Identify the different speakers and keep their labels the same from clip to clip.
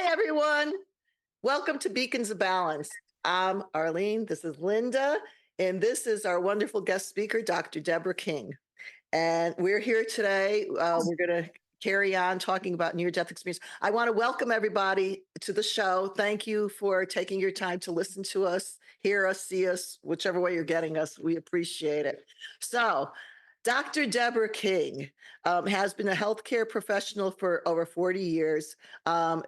Speaker 1: Hi, everyone. Welcome to Beacons of Balance. I'm Arlene. This is Linda. And this is our wonderful guest speaker, Dr. Debra King. And we're here today. We're going to carry on talking about near-death experience. I want to welcome everybody to the show. Thank you for taking your time to listen to us, hear us, see us, whichever way you're getting us. We appreciate it. So, Dr. Debra King has been a healthcare professional for over 40 years.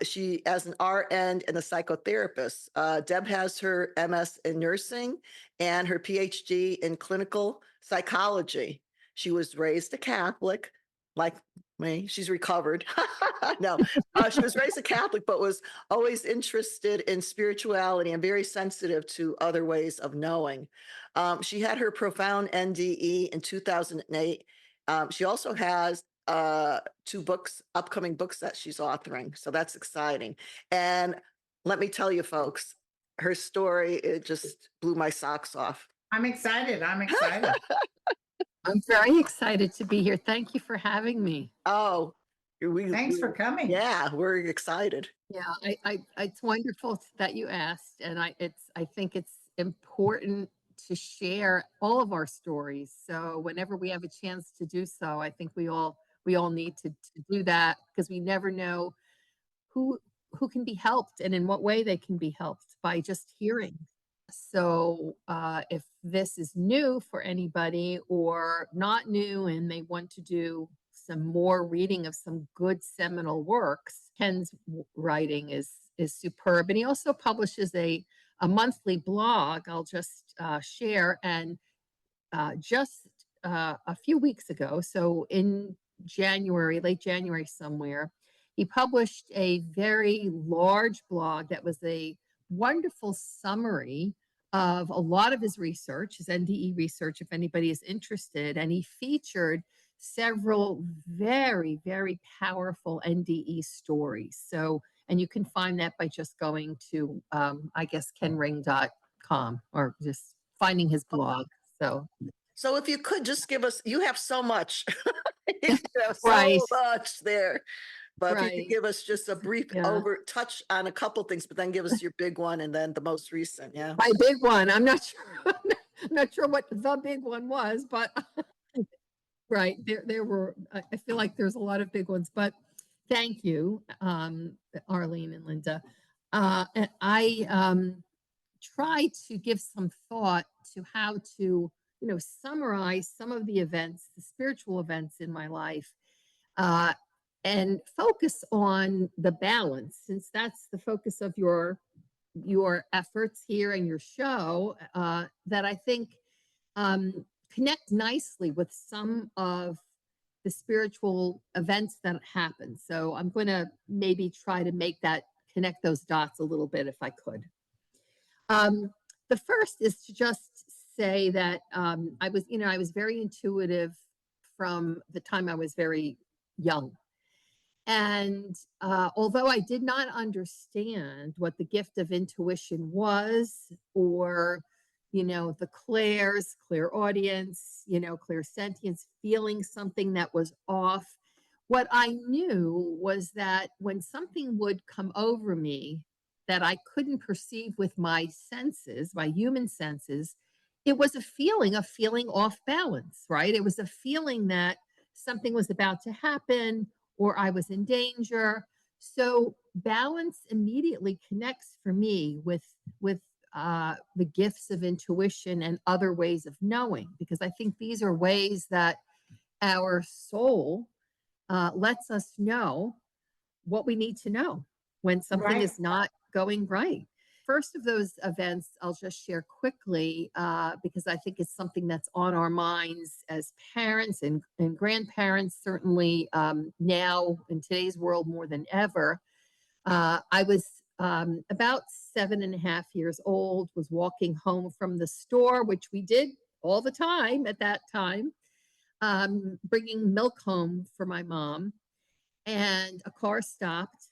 Speaker 1: She, as an RN and a psychotherapist, Deb has her MS in nursing and her PhD in clinical psychology. She was raised a Catholic, like me. She's recovered. No, she was raised a Catholic, but was always interested in spirituality and very sensitive to other ways of knowing. She had her profound NDE in 2008. She also has two books, upcoming books that she's authoring. So that's exciting. And let me tell you, folks, her story, it just blew my socks off.
Speaker 2: I'm excited. I'm excited.
Speaker 3: I'm very excited to be here. Thank you for having me.
Speaker 1: Oh,
Speaker 2: Thanks for coming.
Speaker 1: Yeah, we're excited.
Speaker 3: Yeah, it's wonderful that you asked, and I think it's important to share all of our stories. So whenever we have a chance to do so, I think we all need to do that, because we never know who can be helped and in what way they can be helped by just hearing. So if this is new for anybody or not new and they want to do some more reading of some good seminal works, Ken's writing is superb. And he also publishes a monthly blog I'll just share. And just a few weeks ago, so in January, late January somewhere, he published a very large blog that was a wonderful summary of a lot of his research, his NDE research, if anybody is interested. And he featured several very, very powerful NDE stories. So, and you can find that by just going to, I guess, kenring.com or just finding his blog.
Speaker 1: So if you could just give us, you have so much, you have so
Speaker 3: Right.
Speaker 1: much there. But if you
Speaker 3: Right.
Speaker 1: could give us just a brief touch on a couple things, but then give us your big one and then the most recent. Yeah.
Speaker 3: My big one. I'm not sure. I'm not sure what the big one was, but right there were. I feel like there's a lot of big ones, but thank you, Arlene and Linda. And I try to give some thought to how to, summarize some of the events, the spiritual events in my life. And focus on the balance, since that's the focus of your efforts here and your show, that I think connect nicely with some of the spiritual events that happen. So I'm going to maybe try to connect those dots a little bit if I could. The first is to just say that I was very intuitive from the time I was very young. And although I did not understand what the gift of intuition was, or, the clairaudience, clairsentience, feeling something that was off, what I knew was that when something would come over me that I couldn't perceive with my senses, my human senses, it was a feeling off balance, right? It was a feeling that something was about to happen, or I was in danger. So balance immediately connects for me with the gifts of intuition and other ways of knowing, because I think these are ways that our soul lets us know what we need to know when something is not going right. First of those events I'll just share quickly, because I think it's something that's on our minds as parents and grandparents, certainly now in today's world more than ever. I was about 7.5 years old, was walking home from the store, which we did all the time at that time, bringing milk home for my mom, and a car stopped.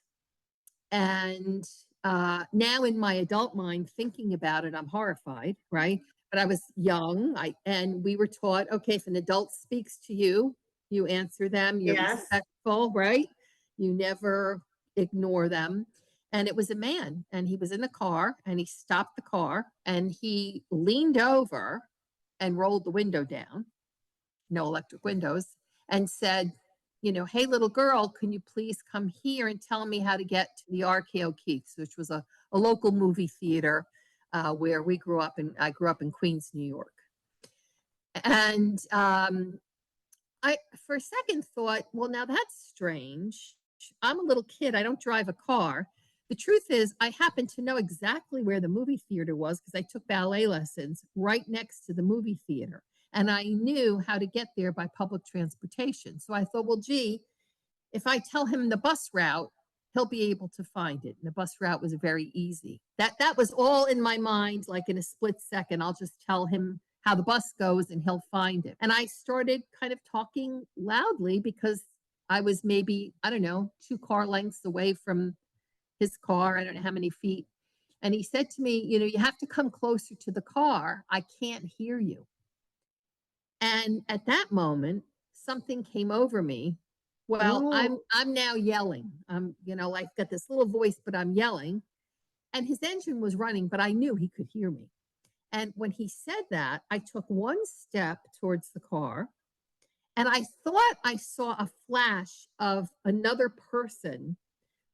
Speaker 3: And now in my adult mind, thinking about it, I'm horrified, right? But I was young, and we were taught, okay, if an adult speaks to you, you answer them, you're respectful, right? You never ignore them. And it was a man, and he was in the car, and he stopped the car, and he leaned over and rolled the window down, no electric windows, and said, hey, little girl, can you please come here and tell me how to get to the RKO Keith's, which was a local movie theater where we grew up, and I grew up in Queens, New York. And I, for a second, thought, well, now that's strange. I'm a little kid. I don't drive a car. The truth is, I happen to know exactly where the movie theater was because I took ballet lessons right next to the movie theater. And I knew how to get there by public transportation. So I thought, well, gee, if I tell him the bus route, he'll be able to find it. And the bus route was very easy. That was all in my mind, like in a split second. I'll just tell him how the bus goes and he'll find it. And I started kind of talking loudly because I was maybe, I don't know, 2 car lengths away from his car. I don't know how many feet. And he said to me, you have to come closer to the car. I can't hear you. And at that moment, something came over me. Well, I'm now yelling. Like got this little voice, but I'm yelling. And his engine was running, but I knew he could hear me. And when he said that, I took one step towards the car, and I thought I saw a flash of another person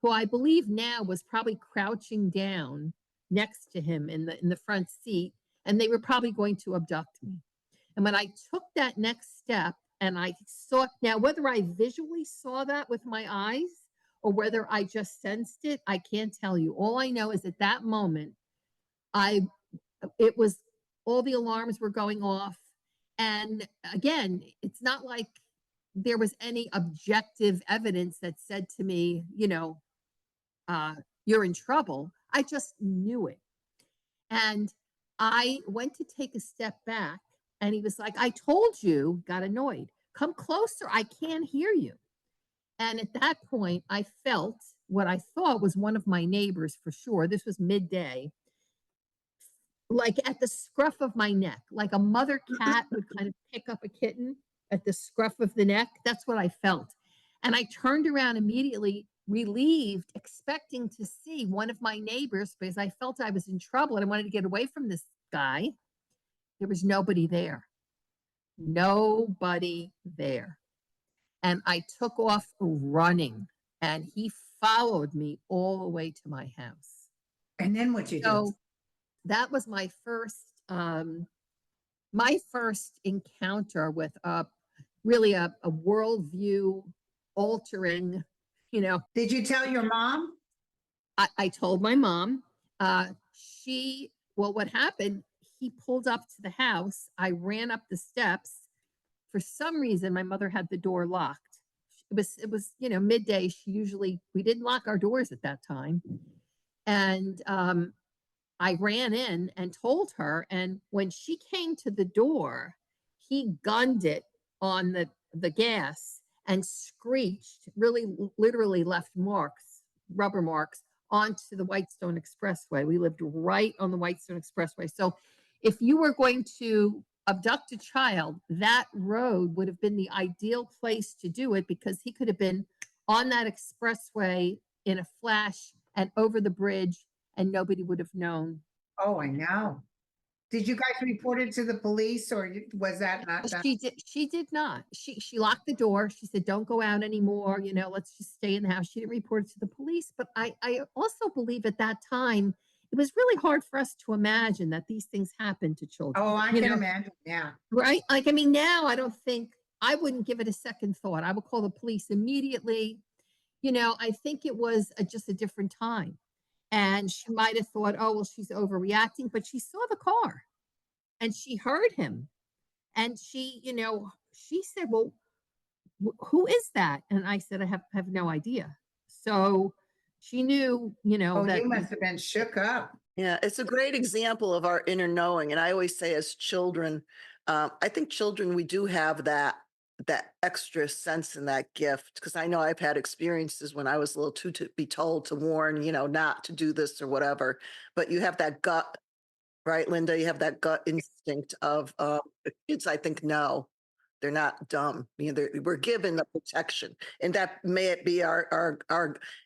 Speaker 3: who I believe now was probably crouching down next to him in the front seat, and they were probably going to abduct me. And when I took that next step and I saw, now whether I visually saw that with my eyes or whether I just sensed it, I can't tell you. All I know is at that moment, it was, all the alarms were going off. And again, it's not like there was any objective evidence that said to me, you're in trouble. I just knew it. And I went to take a step back, and he was like, I told you, got annoyed. Come closer. I can't hear you. And at that point, I felt what I thought was one of my neighbors for sure. This was midday, like at the scruff of my neck, like a mother cat would kind of pick up a kitten at the scruff of the neck. That's what I felt. And I turned around immediately, relieved, expecting to see one of my neighbors because I felt I was in trouble and I wanted to get away from this guy. There was nobody there. Nobody there. And I took off running, and he followed me all the way to my house.
Speaker 2: And then what you
Speaker 3: So
Speaker 2: did?
Speaker 3: that was my first encounter with really a worldview altering,
Speaker 2: Did you tell your mom?
Speaker 3: I told my mom. What happened, he pulled up to the house. I ran up the steps. For some reason, my mother had the door locked. It was midday. We didn't lock our doors at that time. And I ran in and told her. And when she came to the door, he gunned it on the gas and screeched, really literally left rubber marks onto the Whitestone Expressway. We lived right on the Whitestone Expressway. So if you were going to abduct a child, that road would have been the ideal place to do it because he could have been on that expressway in a flash and over the bridge and nobody would have known.
Speaker 2: Oh, I know. Did you guys report it to the police, or was that not done?
Speaker 3: She did not. She locked the door. She said, don't go out anymore. Let's just stay in the house. She didn't report it to the police. But I also believe at that time, it was really hard for us to imagine that these things happen to children.
Speaker 2: Oh, I can imagine. Yeah.
Speaker 3: Right. Now I wouldn't give it a second thought. I would call the police immediately. I think it was just a different time. And she might have thought, oh, well, she's overreacting, but she saw the car and she heard him. And she said, well, who is that? And I said, I have no idea. So she knew,
Speaker 2: that you must have been shook up.
Speaker 1: Yeah, it's a great example of our inner knowing. And I always say as children, I think children, we do have that extra sense and that gift, because I know I've had experiences when I was little too to be told to warn, not to do this or whatever, but you have that gut, right, Linda? You have that gut instinct of kids, I think, know. They're not dumb. We're given the protection, and that may it be our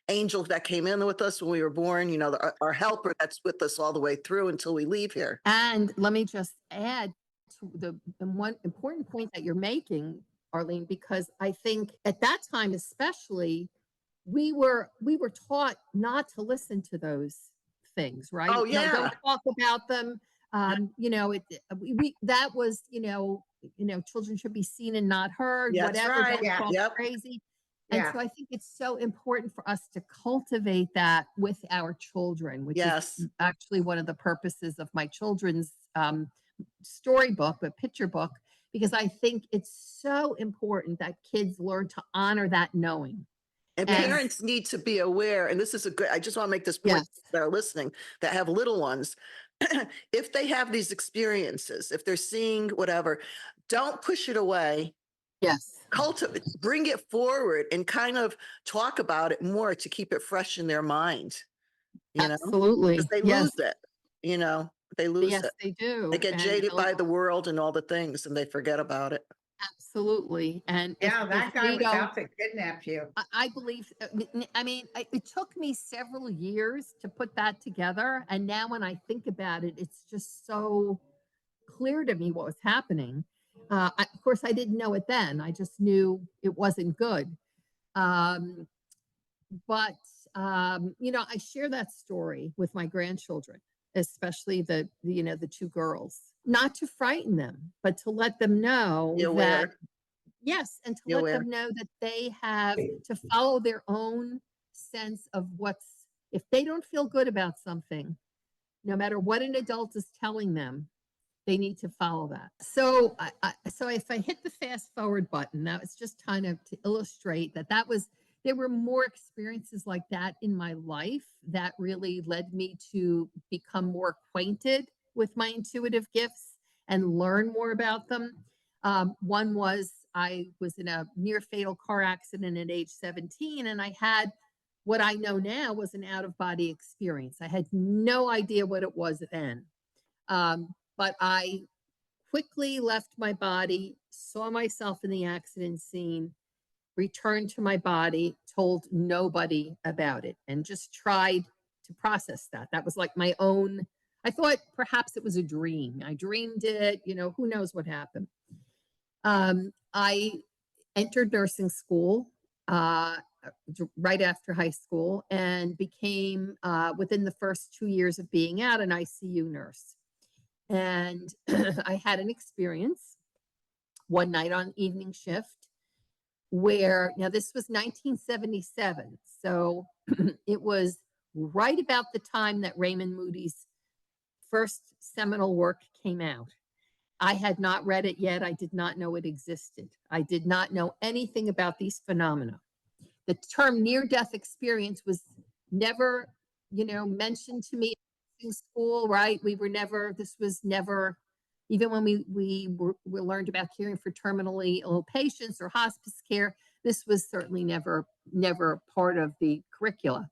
Speaker 1: angel that came in with us when we were born. Our helper that's with us all the way through until we leave here.
Speaker 3: And let me just add to the one important point that you're making, Arlene, because I think at that time, especially, we were taught not to listen to those things, right?
Speaker 1: Oh,
Speaker 3: No,
Speaker 1: yeah.
Speaker 3: don't talk about them. That was, children should be seen and not heard.
Speaker 1: Yeah, that's
Speaker 3: Whatever,
Speaker 1: right.
Speaker 3: don't
Speaker 2: Yeah.
Speaker 3: talk
Speaker 1: Yep.
Speaker 3: crazy. And
Speaker 2: Yeah.
Speaker 3: so I think it's so important for us to cultivate that with our children, which
Speaker 1: Yes.
Speaker 3: is actually one of the purposes of my children's storybook, a picture book, because I think it's so important that kids learn to honor that knowing.
Speaker 1: And
Speaker 3: And-
Speaker 1: parents need to be aware, and this is I just want to make this point
Speaker 3: Yes.
Speaker 1: that are listening that have little ones. If they have these experiences, if they're seeing whatever, don't push it away.
Speaker 3: Yes.
Speaker 1: Bring it forward and kind of talk about it more to keep it fresh in their mind.
Speaker 3: Absolutely.
Speaker 1: Because they
Speaker 3: Yes.
Speaker 1: lose it. They lose
Speaker 3: Yes,
Speaker 1: it.
Speaker 3: they do.
Speaker 1: They get
Speaker 3: And
Speaker 1: jaded by
Speaker 3: they'll-
Speaker 1: the world and all the things, and they forget about it.
Speaker 3: Absolutely. And if-
Speaker 2: Yeah, that
Speaker 3: if
Speaker 2: guy
Speaker 3: we
Speaker 2: was
Speaker 3: don't-
Speaker 2: out to kidnap you.
Speaker 3: I believe, it took me several years to put that together. And now when I think about it, it's just so clear to me what was happening. Of course, I didn't know it then. I just knew it wasn't good. But I share that story with my grandchildren, especially the two girls, not to frighten them, but to let them know
Speaker 1: Be
Speaker 3: that
Speaker 1: aware.
Speaker 3: yes, and to
Speaker 1: Be
Speaker 3: let
Speaker 1: aware.
Speaker 3: them know that they have to follow their own sense of if they don't feel good about something, no matter what an adult is telling them, they need to follow that. So, so if I hit the fast forward button, that was just kind of to illustrate there were more experiences like that in my life that really led me to become more acquainted with my intuitive gifts and learn more about them. One was I was in a near fatal car accident at age 17, and I had what I know now was an out of body experience. I had no idea what it was then. But I quickly left my body, saw myself in the accident scene, returned to my body, told nobody about it, and just tried to process that. That was like my own, I thought perhaps it was a dream. I dreamed it, who knows what happened. I entered nursing school right after high school and became, within the first 2 years of being out, an ICU nurse. And I had an experience one night on evening shift where, now this was 1977. So it was right about the time that Raymond Moody's first seminal work came out. I had not read it yet. I did not know it existed. I did not know anything about these phenomena. The term near-death experience was never, mentioned to me in school, right? This was never, even when we learned about caring for terminally ill patients or hospice care, this was certainly never part of the curricula.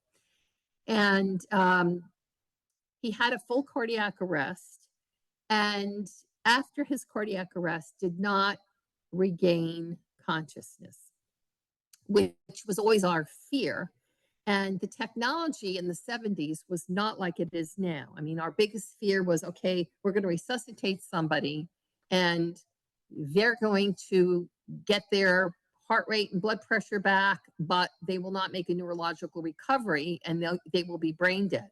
Speaker 3: And he had a full cardiac arrest, and after his cardiac arrest, did not regain consciousness, which was always our fear. And the technology in the 70s was not like it is now. I mean, our biggest fear was, okay, we're going to resuscitate somebody and they're going to get their heart rate and blood pressure back, but they will not make a neurological recovery and they will be brain dead.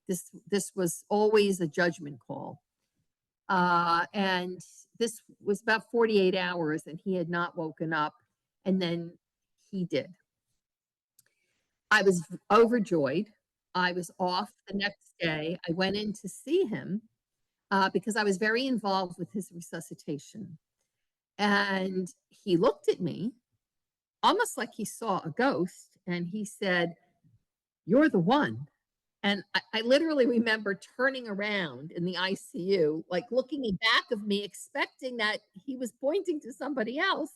Speaker 3: This was always a judgment call. And this was about 48 hours and he had not woken up, and then he did. I was overjoyed. I was off the next day. I went in to see him because I was very involved with his resuscitation. And he looked at me almost like he saw a ghost, and he said, "You're the one." And I literally remember turning around in the ICU, like looking back of me, expecting that he was pointing to somebody else.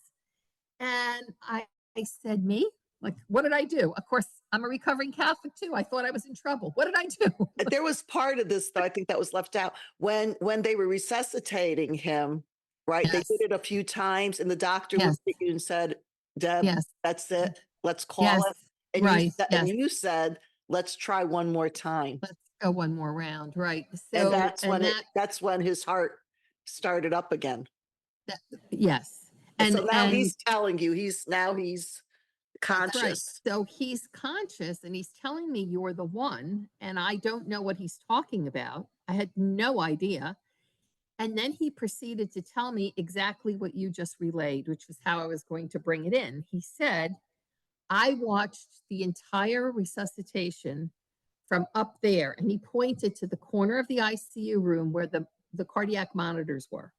Speaker 3: And I said, "Me? Like, what did I do?" Of course, I'm a recovering Catholic too. I thought I was in trouble. What did I do?
Speaker 1: There was part of this, though, I think that was left out when they were resuscitating him. right? They
Speaker 3: Yes.
Speaker 1: did it a few times and the doctor
Speaker 3: Yes.
Speaker 1: looked at you and said, Deb,
Speaker 3: Yes.
Speaker 1: that's it. Let's call
Speaker 3: Yes.
Speaker 1: it. And
Speaker 3: Right.
Speaker 1: and
Speaker 3: Yes.
Speaker 1: you said, let's try one more time.
Speaker 3: Let's go one more round. Right.
Speaker 1: And
Speaker 3: So, and that,
Speaker 1: that's when his heart started up again.
Speaker 3: yes.
Speaker 1: And so now
Speaker 3: And
Speaker 1: he's telling you, he's
Speaker 3: that's right.
Speaker 1: conscious.
Speaker 3: So he's conscious and he's telling me you're the one, and I don't know what he's talking about. I had no idea. And then he proceeded to tell me exactly what you just relayed, which was how I was going to bring it in. He said, I watched the entire resuscitation from up there. And he pointed to the corner of the ICU room where the cardiac monitors were.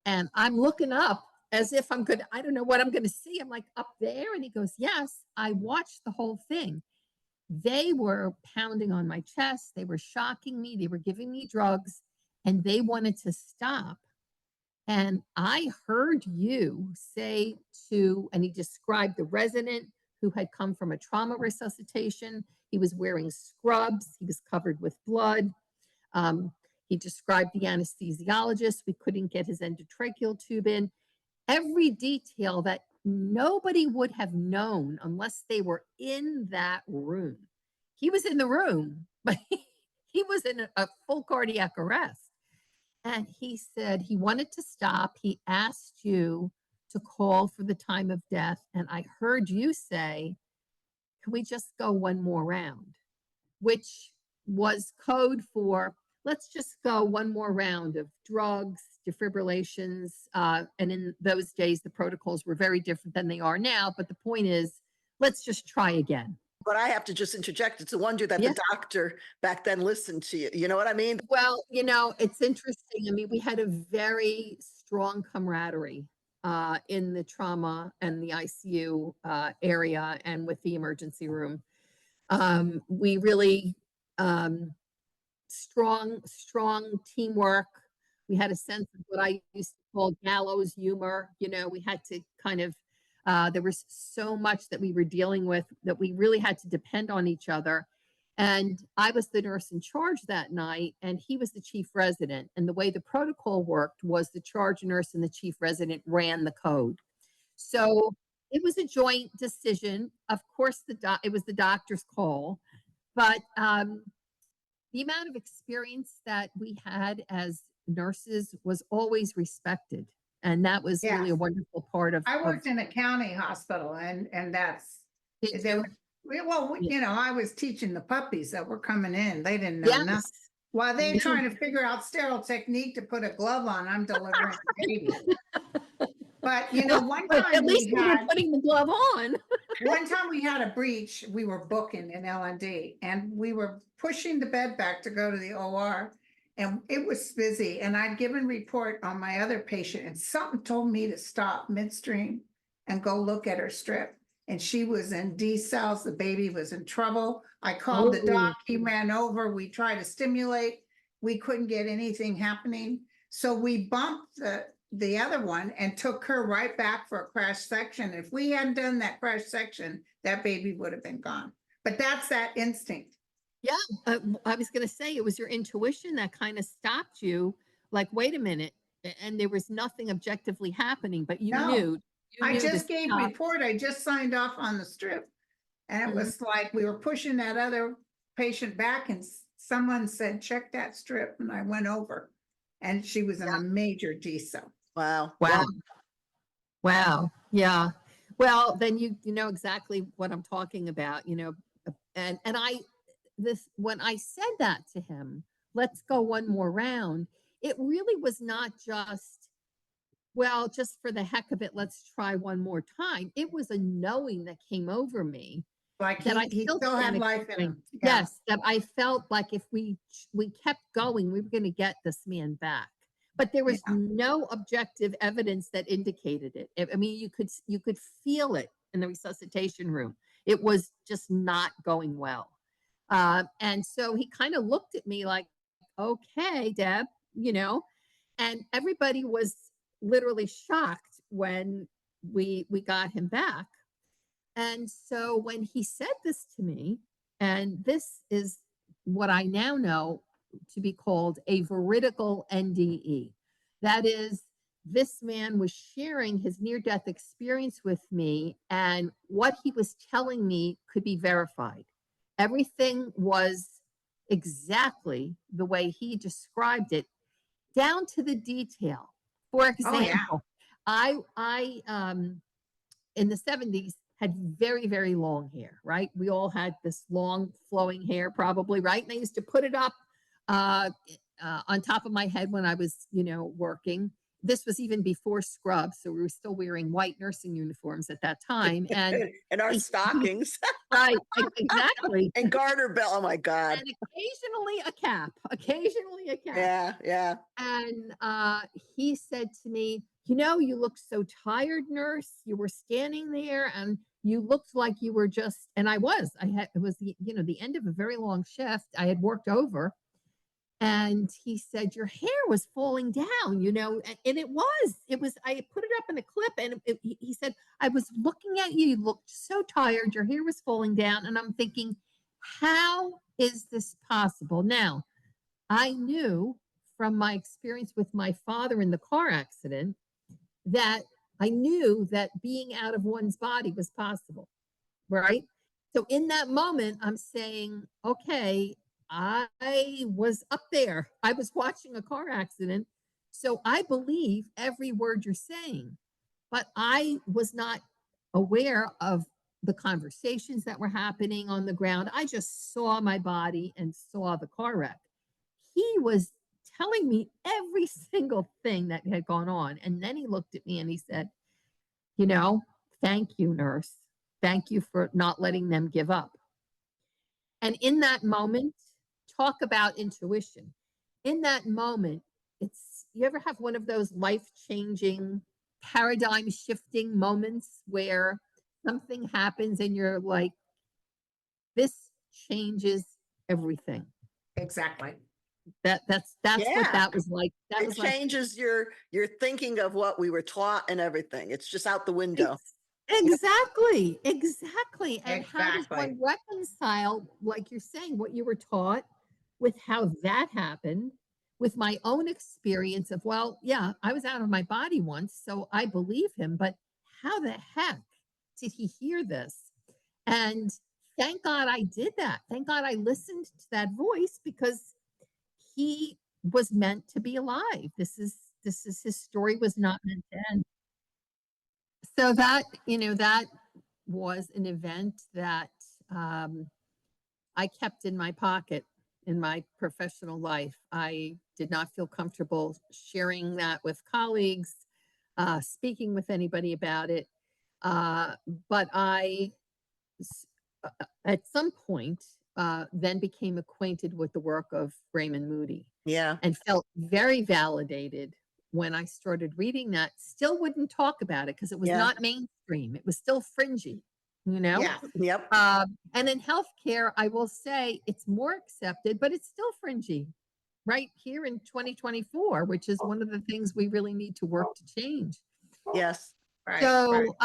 Speaker 3: And I'm looking up as if I'm good. I don't know what I'm going to see. I'm like, up there. And he goes, yes, I watched the whole thing. They were pounding on my chest. They were shocking me. They were giving me drugs and they wanted to stop. And I heard you say and he described the resident who had come from a trauma resuscitation. He was wearing scrubs. He was covered with blood. He described the anesthesiologist. We couldn't get his endotracheal tube in. Every detail that nobody would have known unless they were in that room. He was in the room, but he was in a full cardiac arrest. And he said he wanted to stop. He asked you to call for the time of death. And I heard you say, can we just go one more round? Which was code for, let's just go one more round of drugs, defibrillations. And in those days, the protocols were very different than they are now. But the point is, let's just try again.
Speaker 1: But I have to just interject. It's a wonder that the doctor back then listened to you. You know what I mean?
Speaker 3: Well, it's interesting. I mean, we had a very strong camaraderie in the trauma and the ICU area and with the emergency room. We really strong teamwork. We had a sense of what I used to call gallows humor. We had to kind of, there was so much that we were dealing with that we really had to depend on each other. And I was the nurse in charge that night, and he was the chief resident. And the way the protocol worked was the charge nurse and the chief resident ran the code. So it was a joint decision. Of course, it was the doctor's call, but the amount of experience that we had as nurses was always respected. And that was really a wonderful part of.
Speaker 2: I worked in a county hospital, and that's I was teaching the puppies that were coming in. They didn't know nothing. While they're trying to figure out sterile technique to put a glove on, I'm delivering a baby. But one time
Speaker 3: at least we were putting the glove on.
Speaker 2: One time we had a breach. We were booking in L&D, and we were pushing the bed back to go to the OR, and it was busy. And I'd given report on my other patient, and something told me to stop midstream and go look at her strip. And she was in D cells. The baby was in trouble. I called the doc. He ran over. We tried to stimulate. We couldn't get anything happening. So we bumped the other one and took her right back for a crash section. If we hadn't done that crash section, that baby would have been gone. But that's that instinct.
Speaker 3: Yeah, I was going to say it was your intuition that kind of stopped you. Like, wait a minute, and there was nothing objectively happening, but you knew.
Speaker 2: I just gave report. I just signed off on the strip, and it was like we were pushing that other patient back, and someone said, "Check that strip," and I went over, and she was in a major D-cell.
Speaker 1: Wow.
Speaker 3: Yeah. Well, then you know exactly what I'm talking about. And when I said that to him, let's go one more round. It really was not just, well, just for the heck of it, let's try one more time. It was a knowing that came over me.
Speaker 2: Like he still had life in him.
Speaker 3: Yeah. Yes, that I felt like if we kept going, we were going to get this man back. But there was no objective evidence that indicated it. I mean, you could feel it in the resuscitation room. It was just not going well. And so he kind of looked at me like, okay, Deb, and everybody was literally shocked when we got him back. And so when he said this to me, and this is what I now know to be called a veridical NDE. That is this man was sharing his near-death experience with me, and what he was telling me could be verified. Everything was exactly the way he described it, down to the detail. For
Speaker 2: Oh, yeah.
Speaker 3: example, I in the 70s had very, very long hair, right? We all had this long flowing hair probably, right? And I used to put it up uh, on top of my head when I was, working. This was even before scrubs, so we were still wearing white nursing uniforms at that time. And
Speaker 1: And our
Speaker 3: he,
Speaker 1: stockings
Speaker 3: right, exactly.
Speaker 1: and garter belt. Oh my God.
Speaker 3: And occasionally a cap, occasionally a cap.
Speaker 1: Yeah, yeah.
Speaker 3: And he said to me, you look so tired, nurse. You were standing there and you looked like you were just, and it was the end of a very long shift. I had worked over. And he said, your hair was falling down, and I put it up in a clip, and he said, I was looking at you. You looked so tired. Your hair was falling down. And I'm thinking, how is this possible? Now, I knew from my experience with my father in the car accident that I knew that being out of one's body was possible, right? So in that moment, I'm saying, okay, I was up there. I was watching a car accident. So I believe every word you're saying, but I was not aware of the conversations that were happening on the ground. I just saw my body and saw the car wreck. He was telling me every single thing that had gone on. And then he looked at me and he said, thank you, nurse. Thank you for not letting them give up. And in that moment, talk about intuition. In that moment, you ever have one of those life-changing, paradigm shifting moments where something happens and you're like, this changes everything.
Speaker 2: Exactly.
Speaker 3: That's what that was like. That
Speaker 1: It
Speaker 3: was like,
Speaker 1: changes your thinking of what we were taught and everything. It's just out the window.
Speaker 3: exactly. And how does
Speaker 2: Exactly.
Speaker 3: one reconcile, like you're saying, what you were taught with how that happened, with my own experience of, well, yeah, I was out of my body once, so I believe him, but how the heck did he hear this? And thank God I did that. Thank God I listened to that voice, because he was meant to be alive. This is his story was not meant to end. So that was an event that I kept in my pocket in my professional life. I did not feel comfortable sharing that with colleagues, speaking with anybody about it. But I, at some point, then became acquainted with the work of Raymond Moody.
Speaker 1: Yeah.
Speaker 3: And felt very validated when I started reading that. Still wouldn't talk about it because it was not mainstream. It was still fringy,
Speaker 1: Yeah. Yep.
Speaker 3: And in healthcare, I will say it's more accepted, but it's still fringy right here in 2024, which is one of the things we really need to work to change.
Speaker 1: Yes.
Speaker 2: Right.
Speaker 3: So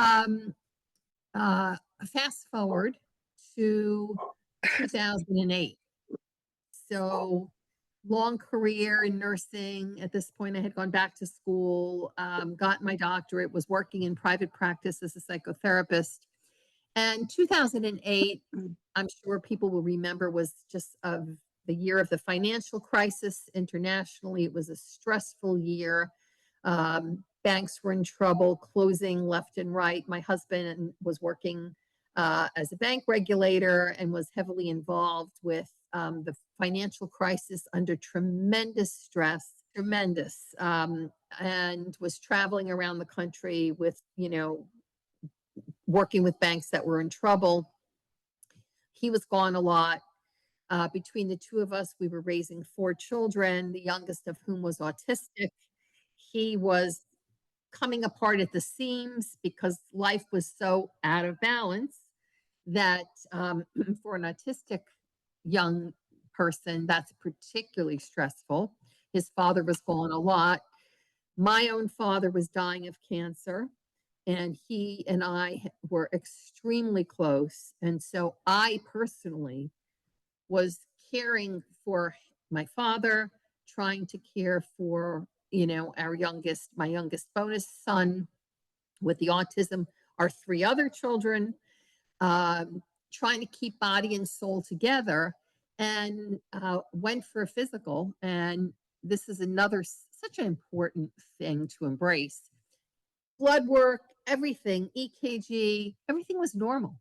Speaker 3: fast forward to 2008. So long career in nursing. At this point, I had gone back to school, got my doctorate, was working in private practice as a psychotherapist. And 2008, I'm sure people will remember, was just the year of the financial crisis internationally. It was a stressful year. Banks were in trouble, closing left and right. My husband was working as a bank regulator and was heavily involved with the financial crisis under tremendous stress, and was traveling around the country with, working with banks that were in trouble. He was gone a lot. Between the two of us, we were raising 4 children, the youngest of whom was autistic. He was coming apart at the seams because life was so out of balance that for an autistic young person, that's particularly stressful. His father was gone a lot. My own father was dying of cancer, and he and I were extremely close. And so I personally was caring for my father, trying to care for my youngest bonus son with the autism, our three other children, trying to keep body and soul together, and went for a physical. And this is another such an important thing to embrace. Blood work, everything, EKG, everything was normal.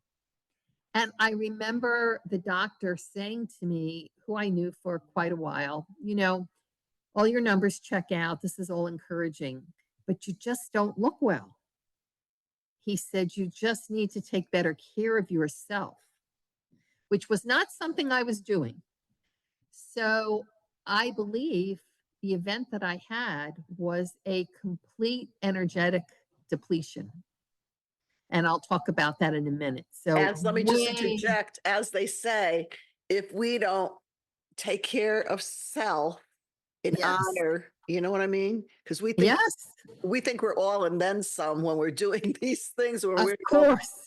Speaker 3: And I remember the doctor saying to me, who I knew for quite a while, all your numbers check out. This is all encouraging, but you just don't look well. He said, you just need to take better care of yourself, which was not something I was doing. So I believe the event that I had was a complete energetic depletion. And I'll talk about that in a minute. So
Speaker 1: Let me just interject, as they say, if we don't take care of self in honor, you know what I mean? Because we think we're all and then some when we're doing these things, when we're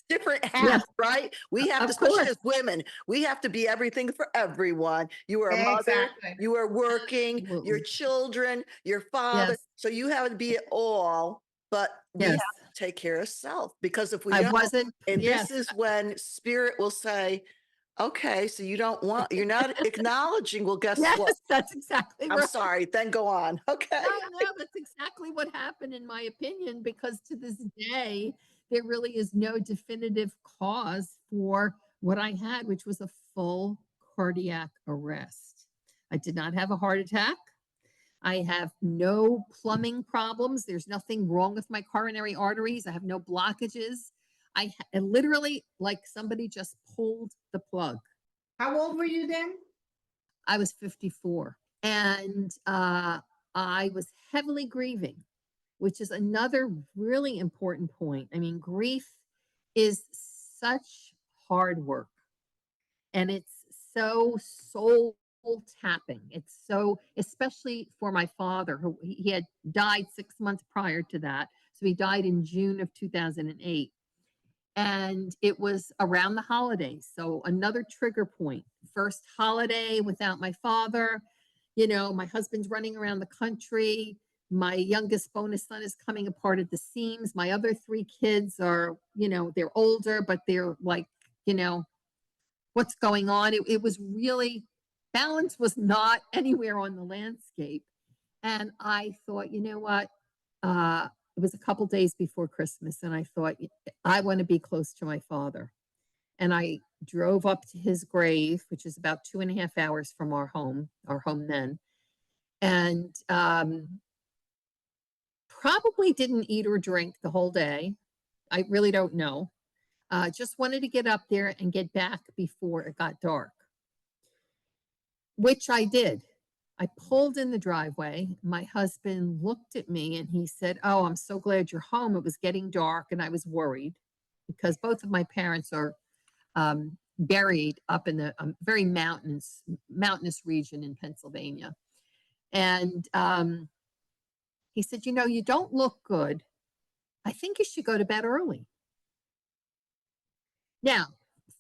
Speaker 1: different hats, right? We have to, especially as women, we have to be everything for everyone. You are a mother, you are working, your children, your father. So you have to be it all, but we have to take care of self, because if we don't, this is when spirit will say, okay, so you don't want, you're not acknowledging. Well, guess what?
Speaker 3: That's exactly right.
Speaker 1: I'm sorry. Then go on. Okay.
Speaker 3: No, that's exactly what happened, in my opinion, because to this day, there really is no definitive cause for what I had, which was a full cardiac arrest. I did not have a heart attack. I have no plumbing problems. There's nothing wrong with my coronary arteries. I have no blockages. I literally, like somebody just pulled the plug.
Speaker 2: How old were you then?
Speaker 3: I was 54. And I was heavily grieving, which is another really important point. I mean, grief is such hard work, and it's so soul tapping. It's so, especially for my father, who he had died 6 months prior to that. So he died in June of 2008. And it was around the holidays. So another trigger point. First holiday without my father. My husband's running around the country. My youngest bonus son is coming apart at the seams. My other three kids are, they're older, but they're like, what's going on? It was really, balance was not anywhere on the landscape. And I thought, you know what? It was a couple days before Christmas, and I thought, I want to be close to my father. And I drove up to his grave, which is about 2.5 hours from our home then, and probably didn't eat or drink the whole day. I really don't know. Just wanted to get up there and get back before it got dark, which I did. I pulled in the driveway. My husband looked at me and he said, "Oh, I'm so glad you're home. It was getting dark." And I was worried because both of my parents are buried up in the very mountainous region in Pennsylvania. And he said, "You don't look good. I think you should go to bed early." Now,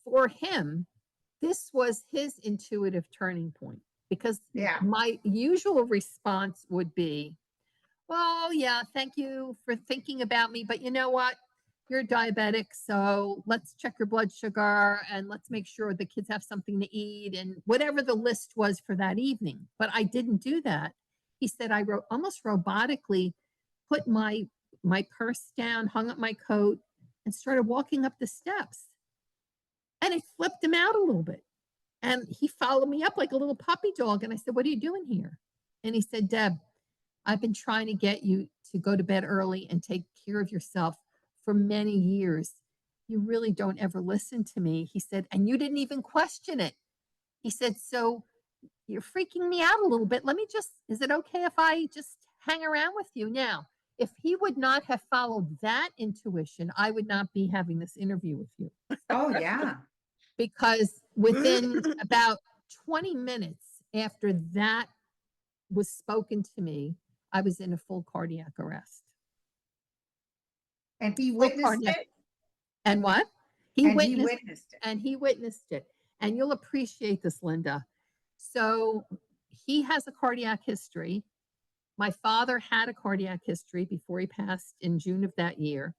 Speaker 3: for him, this was his intuitive turning point. Because my usual response would be, "Well, yeah, thank you for thinking about me, but you know what? You're diabetic, so let's check your blood sugar and let's make sure the kids have something to eat," and whatever the list was for that evening. But I didn't do that. He said I almost robotically put my purse down, hung up my coat, and started walking up the steps. And it flipped him out a little bit. And he followed me up like a little puppy dog. And I said, "What are you doing here?" And he said, "Deb, I've been trying to get you to go to bed early and take care of yourself for many years. You really don't ever listen to me." He said, "And you didn't even question it." He said, "So you're freaking me out a little bit. Is it okay if I just hang around with you?" Now, if he would not have followed that intuition, I would not be having this interview with you.
Speaker 2: Oh, yeah.
Speaker 3: Because within about 20 minutes after that was spoken to me, I was in a full cardiac arrest.
Speaker 2: And he witnessed it?
Speaker 3: And what?
Speaker 2: He witnessed it.
Speaker 3: And he witnessed it. And you'll appreciate this, Linda. So he has a cardiac history. My father had a cardiac history before he passed in June of that year.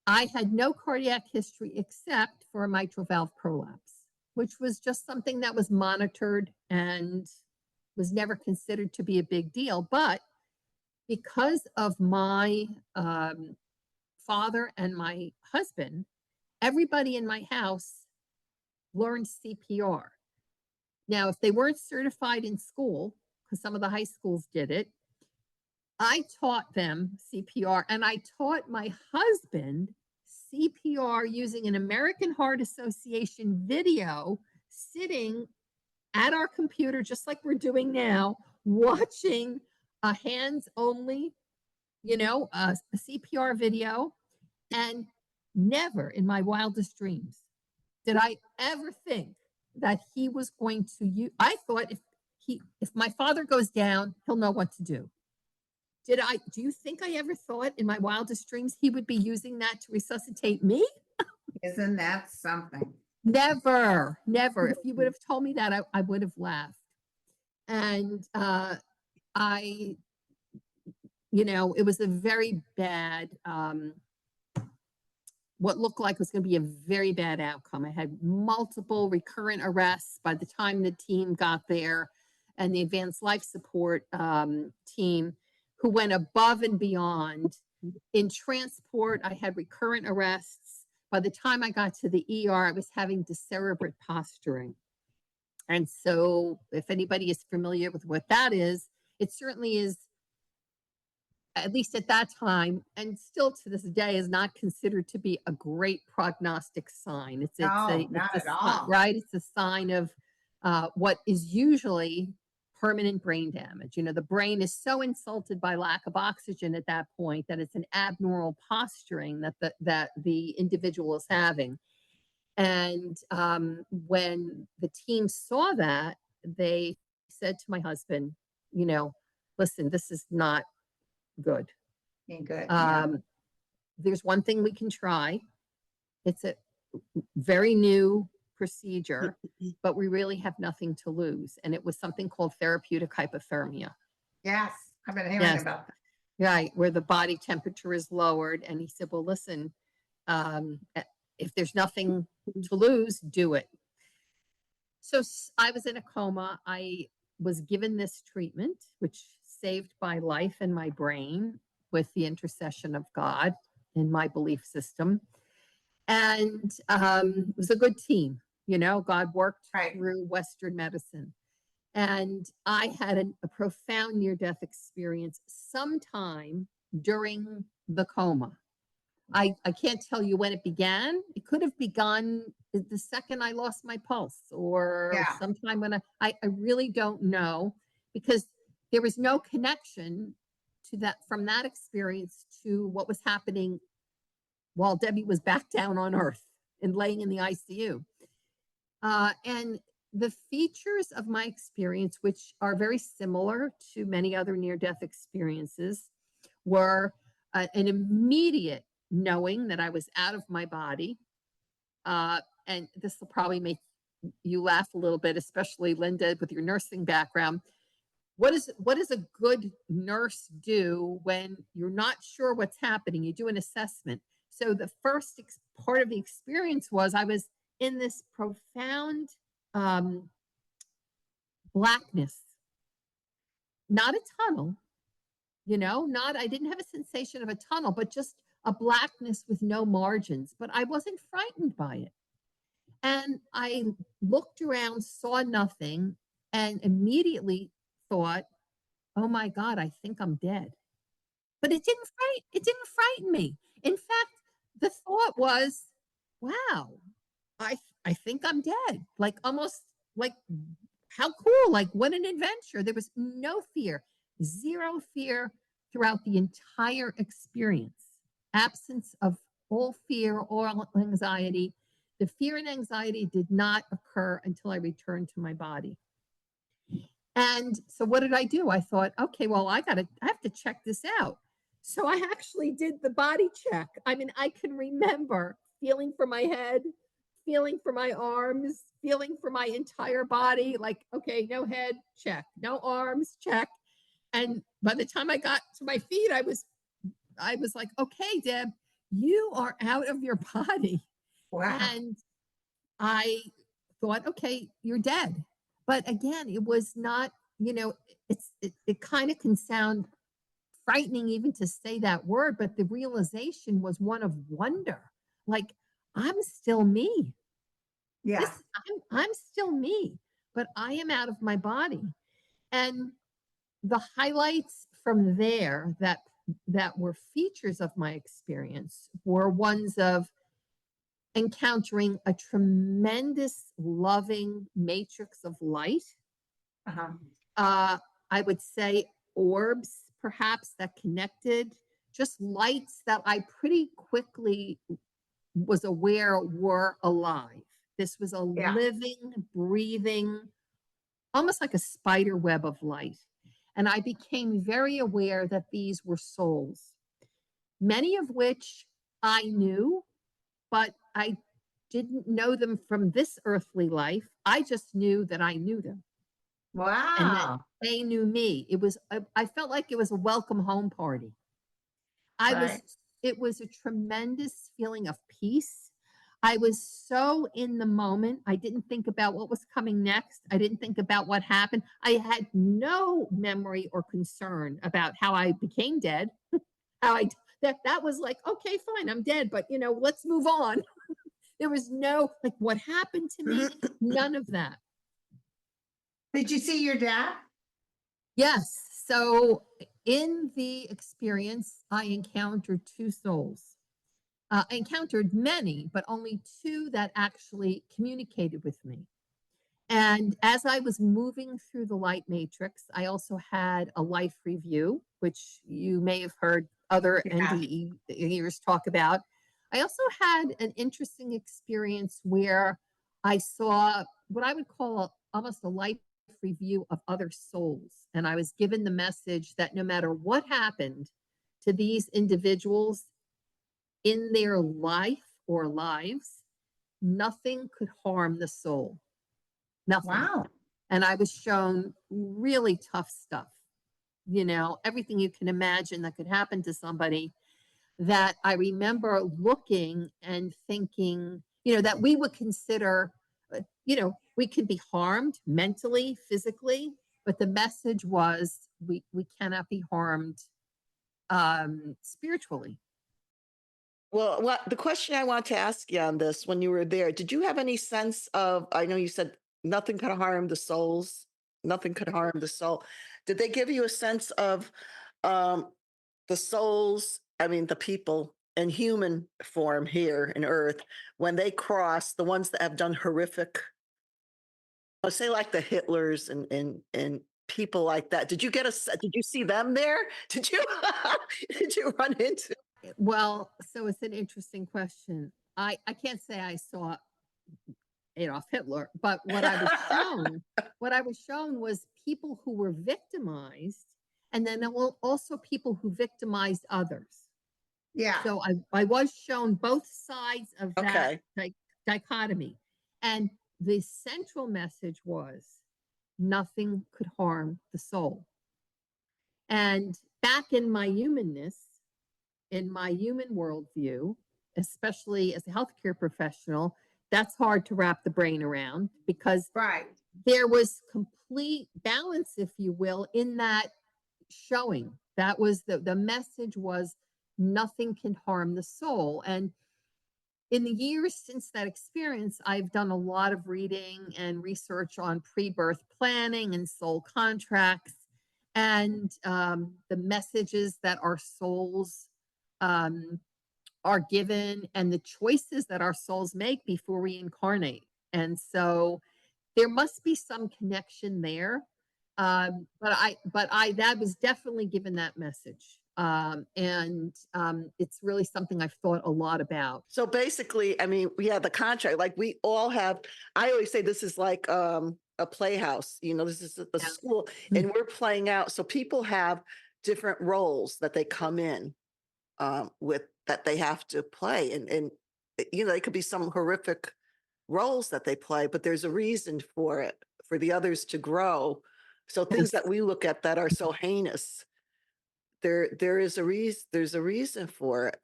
Speaker 3: I had no cardiac history except for a mitral valve prolapse, which was just something that was monitored and was never considered to be a big deal. But because of my father and my husband, everybody in my house learned CPR. Now, if they weren't certified in school, because some of the high schools did it, I taught them CPR, and I taught my husband CPR using an American Heart Association video, sitting at our computer, just like we're doing now, watching a hands only, a CPR video. And never in my wildest dreams did I ever think that he was going to use. I thought if my father goes down, he'll know what to do. Do you think I ever thought in my wildest dreams he would be using that to resuscitate me?
Speaker 2: Isn't that something?
Speaker 3: Never. If you would have told me that, I would have laughed. And it was a very bad, what looked like was going to be a very bad outcome. I had multiple recurrent arrests by the time the team got there, and the advanced life support team, who went above and beyond. In transport, I had recurrent arrests. By the time I got to the ER, I was having decerebrate posturing. And so if anybody is familiar with what that is, it certainly is, at least at that time, and still to this day, is not considered to be a great prognostic sign.
Speaker 2: Not at all.
Speaker 3: Right? It's a sign of what is usually permanent brain damage. The brain is so insulted by lack of oxygen at that point that it's an abnormal posturing that the individual is having. And when the team saw that, they said to my husband, listen, this is not good.
Speaker 2: Good.
Speaker 3: There's one thing we can try. It's a very new procedure, but we really have nothing to lose. And it was something called therapeutic hypothermia.
Speaker 2: Yes, I've been hearing about that.
Speaker 3: Right, where the body temperature is lowered. And he said, well, listen, if there's nothing to lose, do it. So I was in a coma. I was given this treatment, which saved my life and my brain with the intercession of God in my belief system. And it was a good team. God worked through Western medicine. And I had a profound near-death experience sometime during the coma. I can't tell you when it began. It could have begun the second I lost my pulse, or sometime when I really don't know, because there was no connection to that, from that experience to what was happening while Debbie was back down on earth and laying in the ICU. And the features of my experience, which are very similar to many other near-death experiences, were an immediate knowing that I was out of my body. And this will probably make you laugh a little bit, especially Linda, with your nursing background. What does a good nurse do when you're not sure what's happening? You do an assessment. So the first part of the experience was I was in this profound blackness, not a tunnel, I didn't have a sensation of a tunnel, but just a blackness with no margins. But I wasn't frightened by it. And I looked around, saw nothing, and immediately thought, oh my God, I think I'm dead. But it didn't frighten me. In fact, the thought was, wow, I think I'm dead. Like, almost like, how cool, like, what an adventure. There was no fear, zero fear throughout the entire experience. Absence of all fear, all anxiety. The fear and anxiety did not occur until I returned to my body. And so what did I do? I thought, okay, well, I have to check this out. So I actually did the body check. I mean, I can remember feeling for my head, feeling for my arms, feeling for my entire body. Like, okay, no head, check. No arms, check. And by the time I got to my feet, I was like, okay, Deb, you are out of your body.
Speaker 2: Wow.
Speaker 3: And I thought, okay, you're dead. But again, it was not, it kind of can sound frightening even to say that word, but the realization was one of wonder. Like, I'm still me.
Speaker 2: Yeah.
Speaker 3: I'm still me, but I am out of my body. And the highlights from there that were features of my experience were ones of encountering a tremendous loving matrix of light.
Speaker 2: Uh-huh.
Speaker 3: I would say orbs perhaps that connected, just lights that I pretty quickly was aware were alive. This was a
Speaker 2: Yeah.
Speaker 3: living, breathing, almost like a spider web of light. And I became very aware that these were souls, many of which I knew, but I didn't know them from this earthly life. I just knew that I knew them and that
Speaker 2: Wow.
Speaker 3: they knew me. I felt like it was a welcome home party.
Speaker 2: Right.
Speaker 3: It was a tremendous feeling of peace. I was so in the moment. I didn't think about what was coming next. I didn't think about what happened. I had no memory or concern about how I became dead. How I that was like, okay, fine, I'm dead, but let's move on. There was no like what happened to me, none of that.
Speaker 2: Did you see your dad?
Speaker 3: Yes. So in the experience, I encountered two souls. I encountered many, but only two that actually communicated with me. And as I was moving through the light matrix, I also had a life review, which you may have heard other
Speaker 2: Yeah.
Speaker 3: NDEs talk about. I also had an interesting experience where I saw what I would call almost a life review of other souls. And I was given the message that no matter what happened to these individuals in their life or lives, nothing could harm the soul. Nothing.
Speaker 2: Wow.
Speaker 3: And I was shown really tough stuff, everything you can imagine that could happen to somebody, that I remember looking and thinking, that we would consider, we can be harmed mentally, physically, but the message was we cannot be harmed spiritually.
Speaker 1: Well, what the question I want to ask you on this, when you were there, did you have any sense of, I know you said nothing could harm the souls, nothing could harm the soul. Did they give you a sense of um, the souls, I mean, the people in human form here in Earth, when they cross, the ones that have done horrific, let's say like the Hitlers and people like that, did did you see them there? Did you did you run into?
Speaker 3: Well, so it's an interesting question. I can't say I saw Adolf Hitler, but what I was shown was people who were victimized, and then there were also people who victimized others.
Speaker 2: Yeah.
Speaker 3: So I was shown both sides of that
Speaker 1: Okay.
Speaker 3: dichotomy. And the central message was nothing could harm the soul. And back in my humanness, in my human worldview, especially as a healthcare professional, that's hard to wrap the brain around because
Speaker 2: Right.
Speaker 3: there was complete balance, if you will, in that showing. That was the message was nothing can harm the soul. And in the years since that experience, I've done a lot of reading and research on pre-birth planning and soul contracts and the messages that our souls um, are given and the choices that our souls make before we incarnate. And so there must be some connection there. But that was definitely given that message. It's really something I've thought a lot about.
Speaker 1: So basically, I mean, we have the contract, like we all have, I always say this is like a playhouse, this is the
Speaker 3: Yeah.
Speaker 1: school and we're playing out. So people have different roles that they come in with that they have to play. And they could be some horrific roles that they play, but there's a reason for it, for the others to grow So things that we look at that are so heinous, there is a reason, there's a reason for it,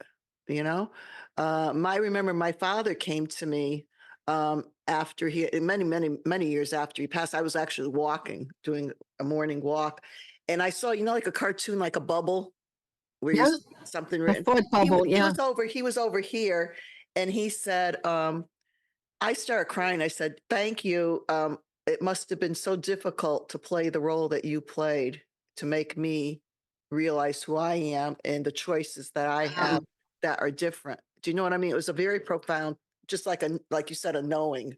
Speaker 1: you know? I remember my father came to me after many years after he passed. I was actually walking, doing a morning walk, and I saw, like a cartoon, like a bubble where you
Speaker 3: Yeah,
Speaker 1: see something
Speaker 3: the
Speaker 1: written.
Speaker 3: thought bubble.
Speaker 1: He
Speaker 3: Yeah.
Speaker 1: was over here, and he said, I started crying. I said, "Thank you. It must have been so difficult to play the role that you played to make me realize who I am and the choices that I have that are different." Do you know what I mean? It was a very profound, just like you said, a knowing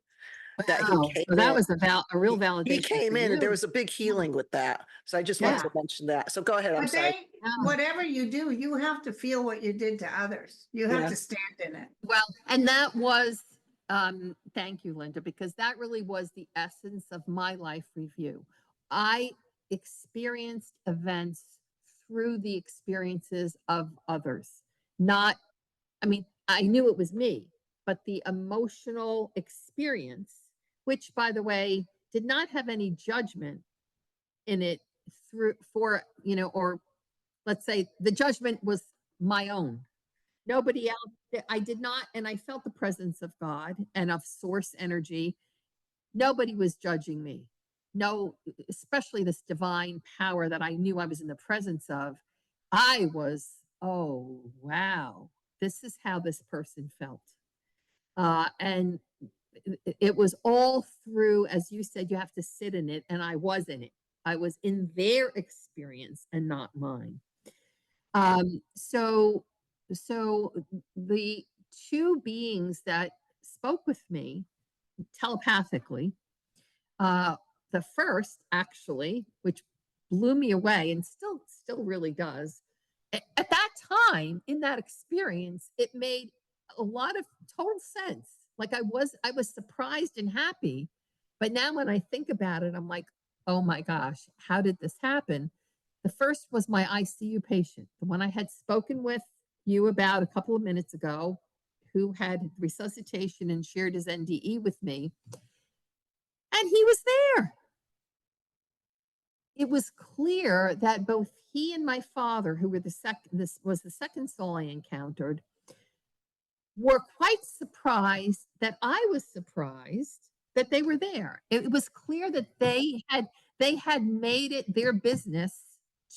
Speaker 1: that he
Speaker 3: Wow.
Speaker 1: came
Speaker 3: So that
Speaker 1: in.
Speaker 3: was a real
Speaker 1: He
Speaker 3: validation for
Speaker 1: came in, and there
Speaker 3: you.
Speaker 1: was a big
Speaker 3: Yeah.
Speaker 1: healing with that. So I just wanted
Speaker 3: Yeah.
Speaker 1: to mention that. So go ahead. I'm
Speaker 2: But
Speaker 1: sorry.
Speaker 2: whatever you do, you have to feel what you did to others. You have
Speaker 1: Yeah.
Speaker 2: to stand in it.
Speaker 3: Well, and that was, thank you, Linda, because that really was the essence of my life review. I experienced events through the experiences of others. Not, I mean, I knew it was me, but the emotional experience, which, by the way, did not have any judgment in it or let's say the judgment was my own. Nobody else. I did not, and I felt the presence of God and of source energy. Nobody was judging me. No, especially this divine power that I knew I was in the presence of. I was, oh, wow, this is how this person felt. And it was all through, as you said, you have to sit in it. And I was in it. I was in their experience and not mine. So the two beings that spoke with me telepathically, the first actually, which blew me away and still really does. At that time, in that experience, it made a lot of total sense. Like I was surprised and happy, but now when I think about it, I'm like, oh my gosh, how did this happen? The first was my ICU patient, the one I had spoken with you about a couple of minutes ago, who had resuscitation and shared his NDE with me. And he was there. It was clear that both he and my father, who were this was the second soul I encountered, were quite surprised that I was surprised that they were there. It was clear that they had made it their business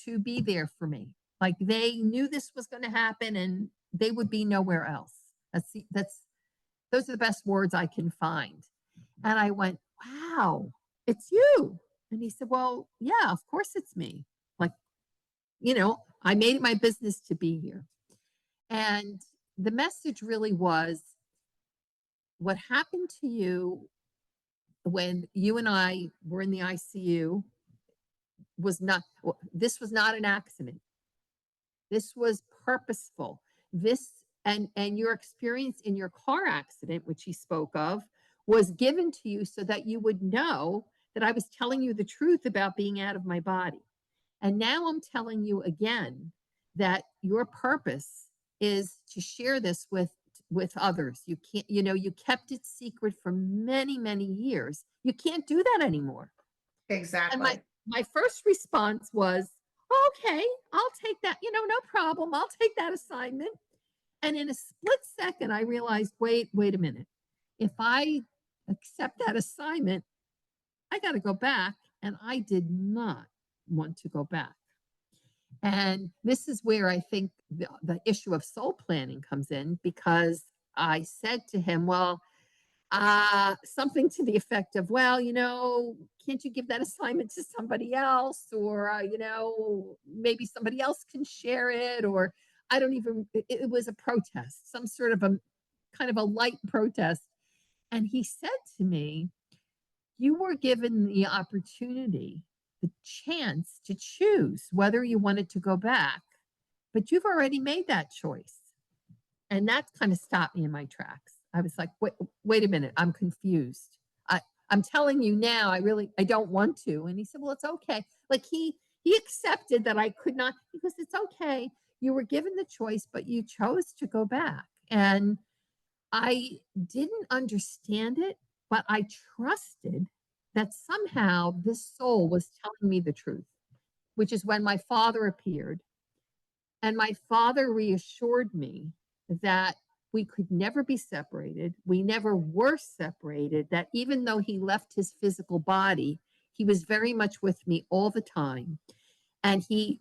Speaker 3: to be there for me. Like they knew this was going to happen and they would be nowhere else. Those are the best words I can find. And I went, wow, it's you. And he said, well, yeah, of course it's me. Like, I made it my business to be here. And the message really was what happened to you when you and I were in the ICU this was not an accident. This was purposeful. And your experience in your car accident, which he spoke of, was given to you so that you would know that I was telling you the truth about being out of my body. And now I'm telling you again that your purpose is to share this with others. You can't, you kept it secret for many, many years. You can't do that anymore. And
Speaker 2: Exactly.
Speaker 3: my first response was, okay, I'll take that, no problem. I'll take that assignment. And in a split second, I realized, wait a minute. If I accept that assignment, I got to go back. And I did not want to go back. And this is where I think the issue of soul planning comes in, because I said to him, well, something to the effect of, well, can't you give that assignment to somebody else? Or, maybe somebody else can share it. Or it was a protest, some sort of a kind of a light protest. And he said to me, you were given the opportunity, the chance to choose whether you wanted to go back, but you've already made that choice. And that kind of stopped me in my tracks. I was like, wait a minute, I'm confused. I'm telling you now, I don't want to. And he said, well, it's okay. Like he accepted that I could not, because it's okay. You were given the choice, but you chose to go back. And I didn't understand it, but I trusted that somehow this soul was telling me the truth, which is when my father appeared. And my father reassured me that we could never be separated. We never were separated, that even though he left his physical body, he was very much with me all the time. And he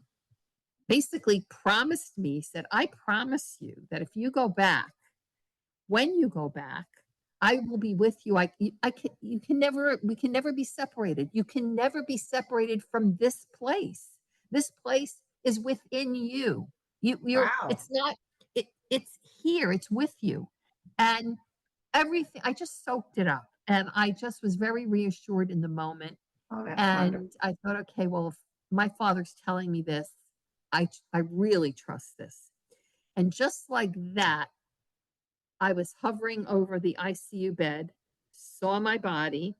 Speaker 3: basically promised me, said, I promise you that if you go back, when you go back, I will be with you. We can never be separated. You can never be separated from this place. This place is within you.
Speaker 2: Wow.
Speaker 3: It's not, it's here, it's with you. And everything, I just soaked it up. And I just was very reassured in the moment.
Speaker 2: Oh, that's
Speaker 3: And
Speaker 2: wonderful.
Speaker 3: I thought, okay, well, if my father's telling me this, I really trust this. And just like that, I was hovering over the ICU bed, saw my body.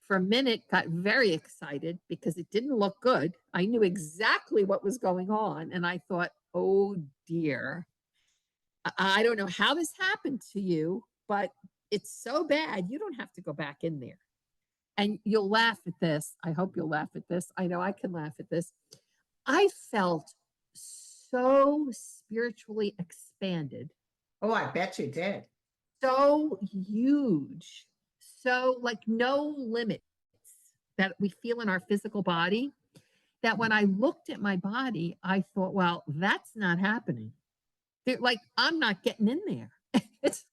Speaker 3: For a minute, got very excited because it didn't look good. I knew exactly what was going on. And I thought, oh dear, I don't know how this happened to you, but it's so bad. You don't have to go back in there. And you'll laugh at this. I hope you'll laugh at this. I know I can laugh at this. I felt so spiritually expanded.
Speaker 2: Oh, I bet you did.
Speaker 3: So huge, so like no limits that we feel in our physical body, that when I looked at my body, I thought, well, that's not happening. Like, I'm not getting in there. It's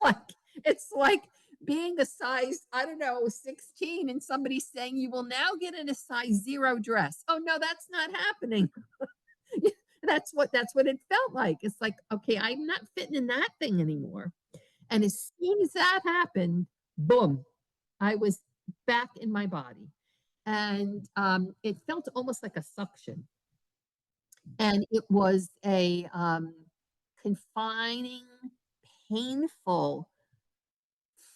Speaker 3: like being a size, I don't know, 16 and somebody saying you will now get in a size 0 dress. Oh no, that's not happening. That's what it felt like. It's like, okay, I'm not fitting in that thing anymore. And as soon as that happened, boom, I was back in my body. And it felt almost like a suction. And it was a confining, painful,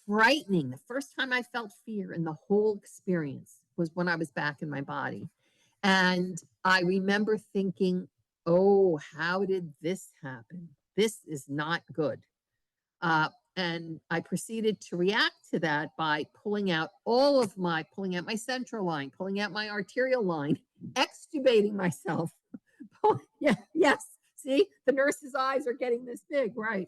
Speaker 3: frightening. The first time I felt fear in the whole experience was when I was back in my body. And I remember thinking, oh, how did this happen? This is not good. And I proceeded to react to that by pulling out my central line, pulling out my arterial line, extubating myself. Yeah, yes. See, the nurse's eyes are getting this big, right?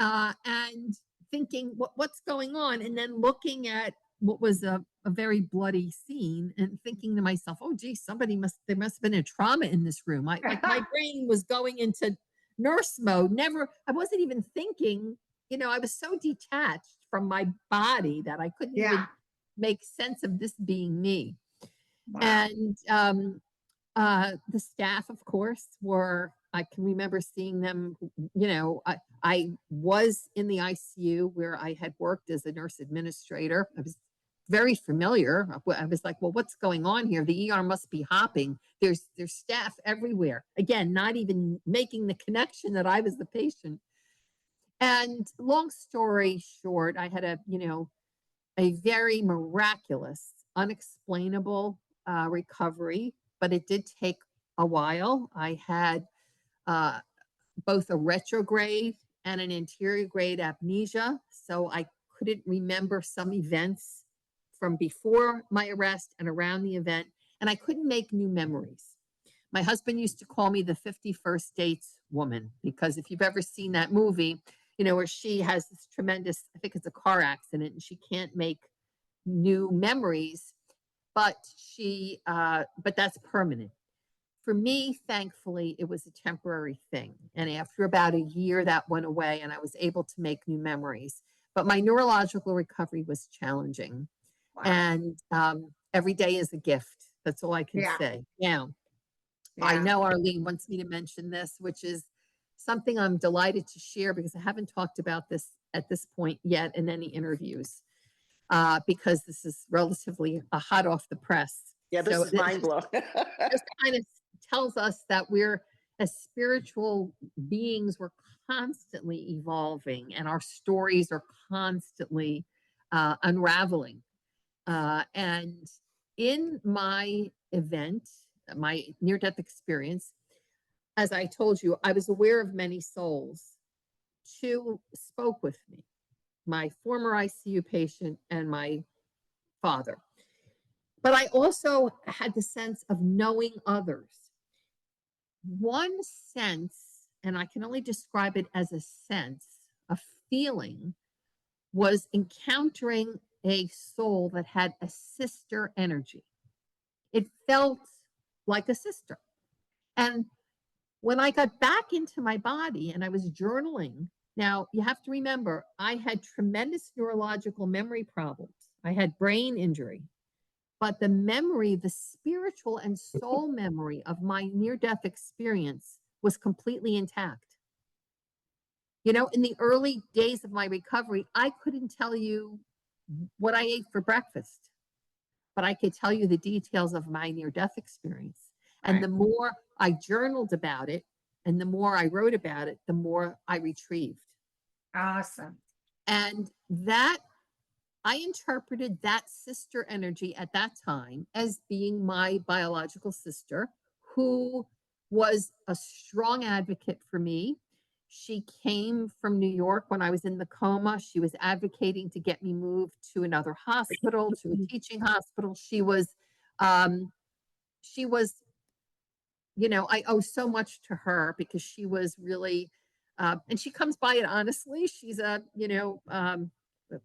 Speaker 3: And thinking, what's going on? And then looking at what was a very bloody scene and thinking to myself, oh, geez, there must have been a trauma in this room. Like my brain was going into nurse mode. I wasn't even thinking. I was so detached from my body that I couldn't even make sense of this being me. Wow. And the staff, of course, I can remember seeing them. I was in the ICU where I had worked as a nurse administrator. I was very familiar. I was like, well, what's going on here? The ER must be hopping. There's staff everywhere. Again, not even making the connection that I was the patient. And long story short, I had a very miraculous, unexplainable recovery, but it did take a while. I had both a retrograde and an anterograde amnesia, so I couldn't remember some events from before my arrest and around the event, and I couldn't make new memories. My husband used to call me the 51st Dates woman, because if you've ever seen that movie, where she has this tremendous, I think it's a car accident, and she can't make new memories, but that's permanent. For me, thankfully, it was a temporary thing. And after about a year, that went away and I was able to make new memories. But my neurological recovery was challenging. Wow. And every day is a gift. That's all I can say. Now, I know Arlene wants me to mention this, which is something I'm delighted to share because I haven't talked about this at this point yet in any interviews, because this is relatively hot off the press.
Speaker 1: Yeah, this is mind blowing.
Speaker 3: This kind of tells us that we're, as spiritual beings, we're constantly evolving and our stories are constantly unraveling. And in my event, my near-death experience, as I told you, I was aware of many souls. Two spoke with me, my former ICU patient and my father. but I also had the sense of knowing others. One sense, and I can only describe it as a sense, a feeling, was encountering a soul that had a sister energy. It felt like a sister. And when I got back into my body and I was journaling, now you have to remember, I had tremendous neurological memory problems. I had brain injury, but the memory, the spiritual and soul memory of my near death experience was completely intact. You know, in the early days of my recovery, I couldn't tell you what I ate for breakfast, but I could tell you the details of my near death experience. And the more I journaled about it and the more I wrote about it, the more I retrieved.
Speaker 2: Awesome.
Speaker 3: And that I interpreted that sister energy at that time as being my biological sister, who was a strong advocate for me. She came from New York when I was in the coma. She was advocating to get me moved to another hospital, to a teaching hospital. She was, you know, I owe so much to her because she was really, and she comes by it honestly. She's a, you know,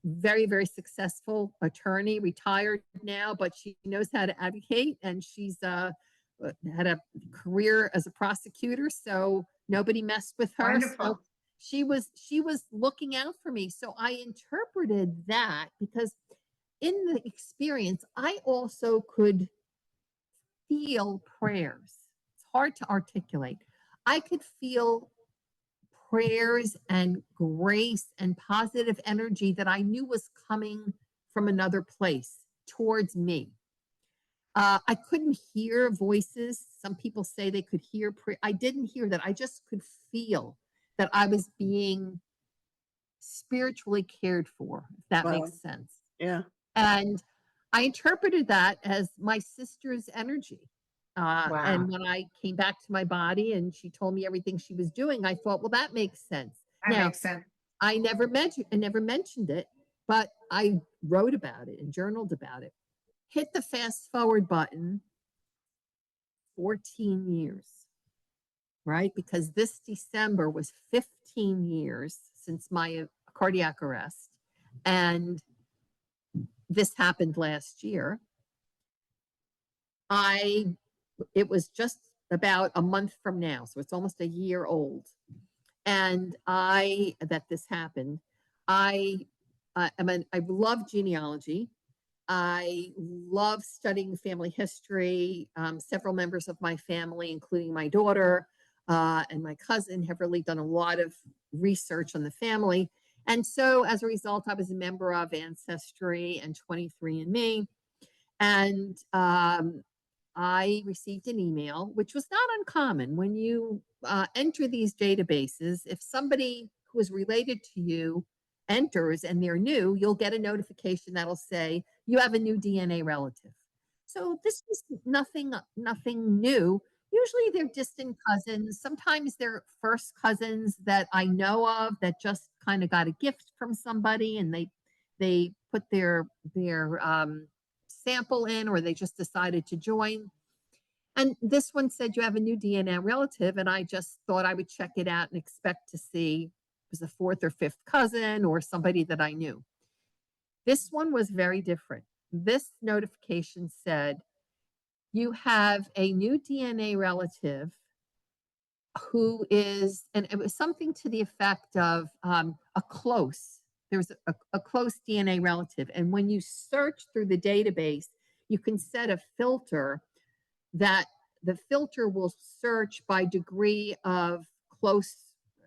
Speaker 3: very, very successful attorney, retired now, but she knows how to advocate, and she's had a career as a prosecutor, so nobody messed with her.
Speaker 2: Wonderful.
Speaker 3: So she was looking out for me. So I interpreted that because in the experience, I also could feel prayers. It's hard to articulate. I could feel prayers and grace and positive energy that I knew was coming from another place towards me. I couldn't hear voices. Some people say they could hear prayer. I didn't hear that. I just could feel that I was being spiritually cared for, if that
Speaker 1: Wow.
Speaker 3: makes sense.
Speaker 1: Yeah.
Speaker 3: And I interpreted that as my sister's energy.
Speaker 2: Wow.
Speaker 3: And when I came back to my body and she told me everything she was doing, I thought, well, that makes sense.
Speaker 2: That
Speaker 3: Now,
Speaker 2: makes sense.
Speaker 3: I never mentioned it, but I wrote about it and journaled about it. Hit the fast forward button, 14 years, right? Because this December was 15 years since my cardiac arrest. And this happened last year. It was just about a month from now, so it's almost a year old. And that this happened. I love genealogy. I love studying family history. Several members of my family, including my daughter and my cousin, have really done a lot of research on the family. And so as a result, I was a member of Ancestry and 23andMe. And I received an email, which was not uncommon. When you enter these databases, if somebody who is related to you enters and they're new, you'll get a notification that'll say, you have a new DNA relative. So this was nothing new. Usually they're distant cousins. Sometimes they're first cousins that I know of that just kind of got a gift from somebody and they put their sample in, or they just decided to join. And this one said, you have a new DNA relative. And I just thought I would check it out and expect to see it was a fourth or fifth cousin or somebody that I knew. This one was very different. This notification said, you have a new DNA relative who is, and it was something to the effect of there's a close DNA relative. And when you search through the database, you can set a filter that the filter will search by degree of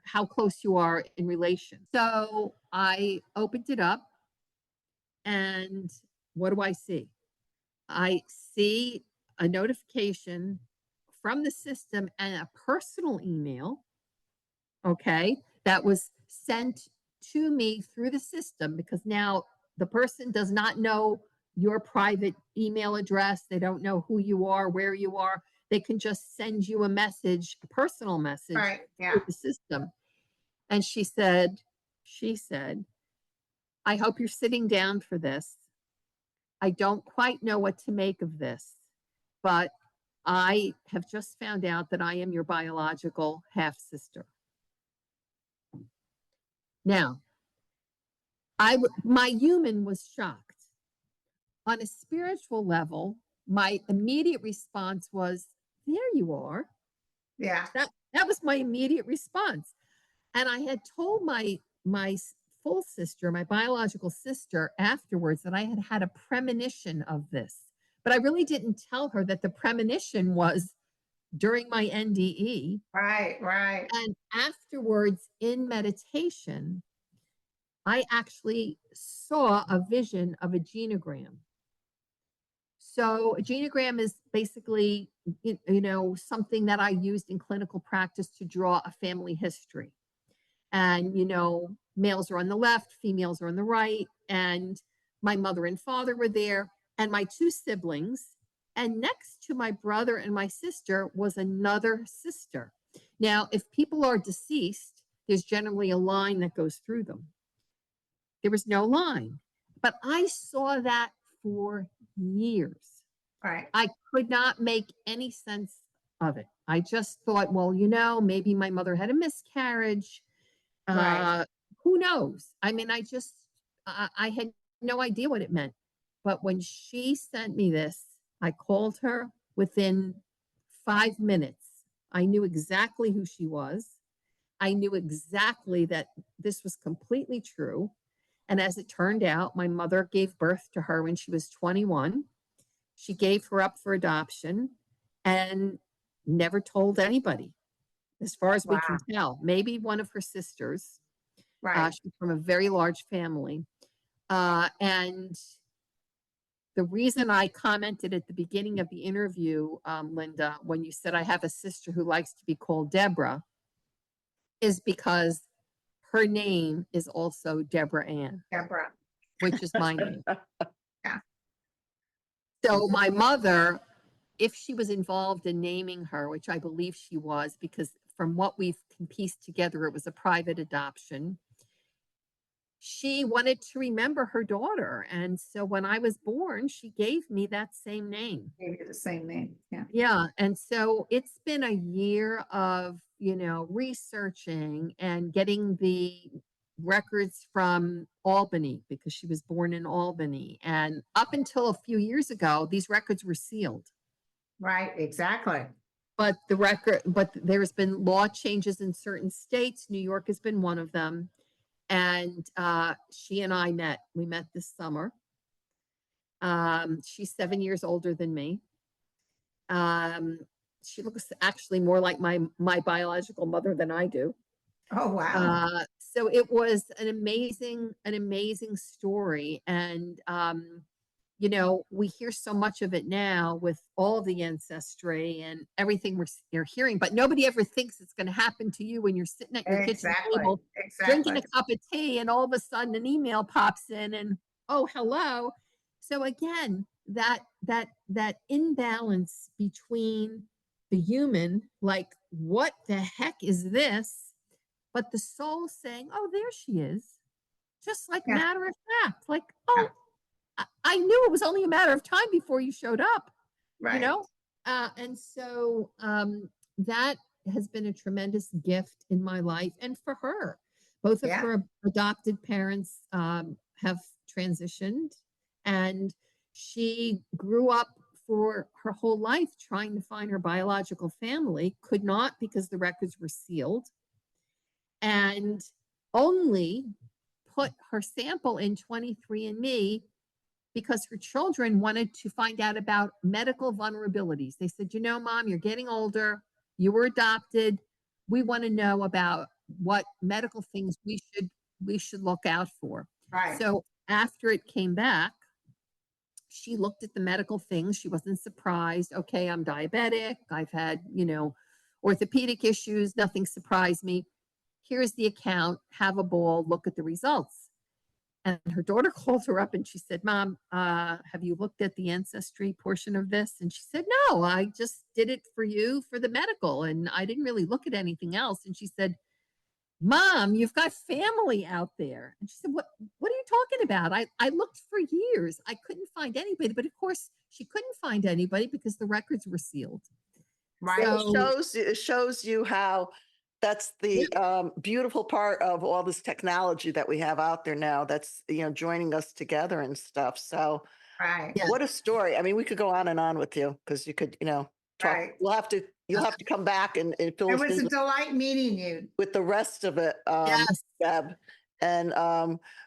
Speaker 3: how close you are in relation. So I opened it up, and what do I see? I see a notification from the system and a personal email, okay, that was sent to me through the system, because now the person does not know your private email address. They don't know who you are, where you are. They can just send you a message, a personal message through the system. And she said, I hope you're sitting down for this. I don't quite know what to make of this, but I have just found out that I am your biological half sister. Now, my human was shocked. On a spiritual level, my immediate response was, there you are.
Speaker 2: Yeah.
Speaker 3: That was my immediate response. And I had told my full sister, my biological sister, afterwards that I had had a premonition of this. But I really didn't tell her that the premonition was during my NDE.
Speaker 2: Right, right.
Speaker 3: And afterwards, in meditation, I actually saw a vision of a genogram. So a genogram is basically, something that I used in clinical practice to draw a family history. And, males are on the left, females are on the right. And my mother and father were there, and my two siblings. And next to my brother and my sister was another sister. Now, if people are deceased, there's generally a line that goes through them. There was no line, but I saw that for years.
Speaker 2: Right.
Speaker 3: I could not make any sense of it. I just thought, well, maybe my mother had a miscarriage.
Speaker 2: Right.
Speaker 3: Who knows? I mean, I had no idea what it meant. But when she sent me this, I called her within 5 minutes. I knew exactly who she was. I knew exactly that this was completely true. And as it turned out, my mother gave birth to her when she was 21. She gave her up for adoption and never told anybody, as far as we can tell. Maybe one of her sisters.
Speaker 2: Right.
Speaker 3: She's from a very large family. And the reason I commented at the beginning of the interview, Linda, when you said I have a sister who likes to be called Debra, is because her name is also Debra Ann,
Speaker 2: Debra.
Speaker 3: which is my name.
Speaker 2: Yeah.
Speaker 3: So my mother, if she was involved in naming her, which I believe she was, because from what we can piece together, it was a private adoption. She wanted to remember her daughter. And so when I was born, she gave me that same name.
Speaker 2: Maybe the same name. Yeah.
Speaker 3: Yeah. And so it's been a year of, researching and getting the records from Albany, because she was born in Albany. And up until a few years ago, these records were sealed.
Speaker 2: Right. Exactly.
Speaker 3: But there's been law changes in certain states. New York has been one of them. And she and I met. We met this summer. She's 7 years older than me. She looks actually more like my biological mother than I do.
Speaker 2: Oh, wow.
Speaker 3: So it was an amazing story. And, we hear so much of it now with all the ancestry and everything we're hearing, but nobody ever thinks it's going to happen to you when you're sitting at your kitchen table, drinking a cup of tea, and all of a sudden an email pops in and, oh, hello. So again, that imbalance between the human, like, what the heck is this? But the soul saying, oh, there she is. Just like matter of fact, like, oh, I knew it was only a matter of time before you showed up,
Speaker 2: Right.
Speaker 3: And so that has been a tremendous gift in my life and for her. Both of her adopted parents have transitioned, and she grew up for her whole life trying to find her biological family, could not because the records were sealed, and only put her sample in 23andMe because her children wanted to find out about medical vulnerabilities. They said, Mom, you're getting older. You were adopted. We want to know about what medical things we should look out for.
Speaker 2: Right.
Speaker 3: So after it came back, she looked at the medical things. She wasn't surprised. Okay, I'm diabetic. I've had, orthopedic issues. Nothing surprised me. Here's the account. Have a ball. Look at the results. And her daughter called her up and she said, Mom, have you looked at the ancestry portion of this? And she said, no, I just did it for you for the medical. And I didn't really look at anything else. And she said, Mom, you've got family out there. And she said, what are you talking about? I looked for years. I couldn't find anybody. But of course, she couldn't find anybody because the records were sealed.
Speaker 2: Right.
Speaker 3: So
Speaker 1: It shows you how that's the beautiful part of all this technology that we have out there now that's, joining us together and stuff. So
Speaker 2: Right.
Speaker 3: Yeah.
Speaker 1: what a story. I mean, we could go on and on with you because you could, talk.
Speaker 2: Right.
Speaker 1: You'll have to come back and fill
Speaker 2: It
Speaker 1: us
Speaker 2: was
Speaker 1: in
Speaker 2: a delight meeting you.
Speaker 1: with the rest of it,
Speaker 3: yes,
Speaker 1: Deb. And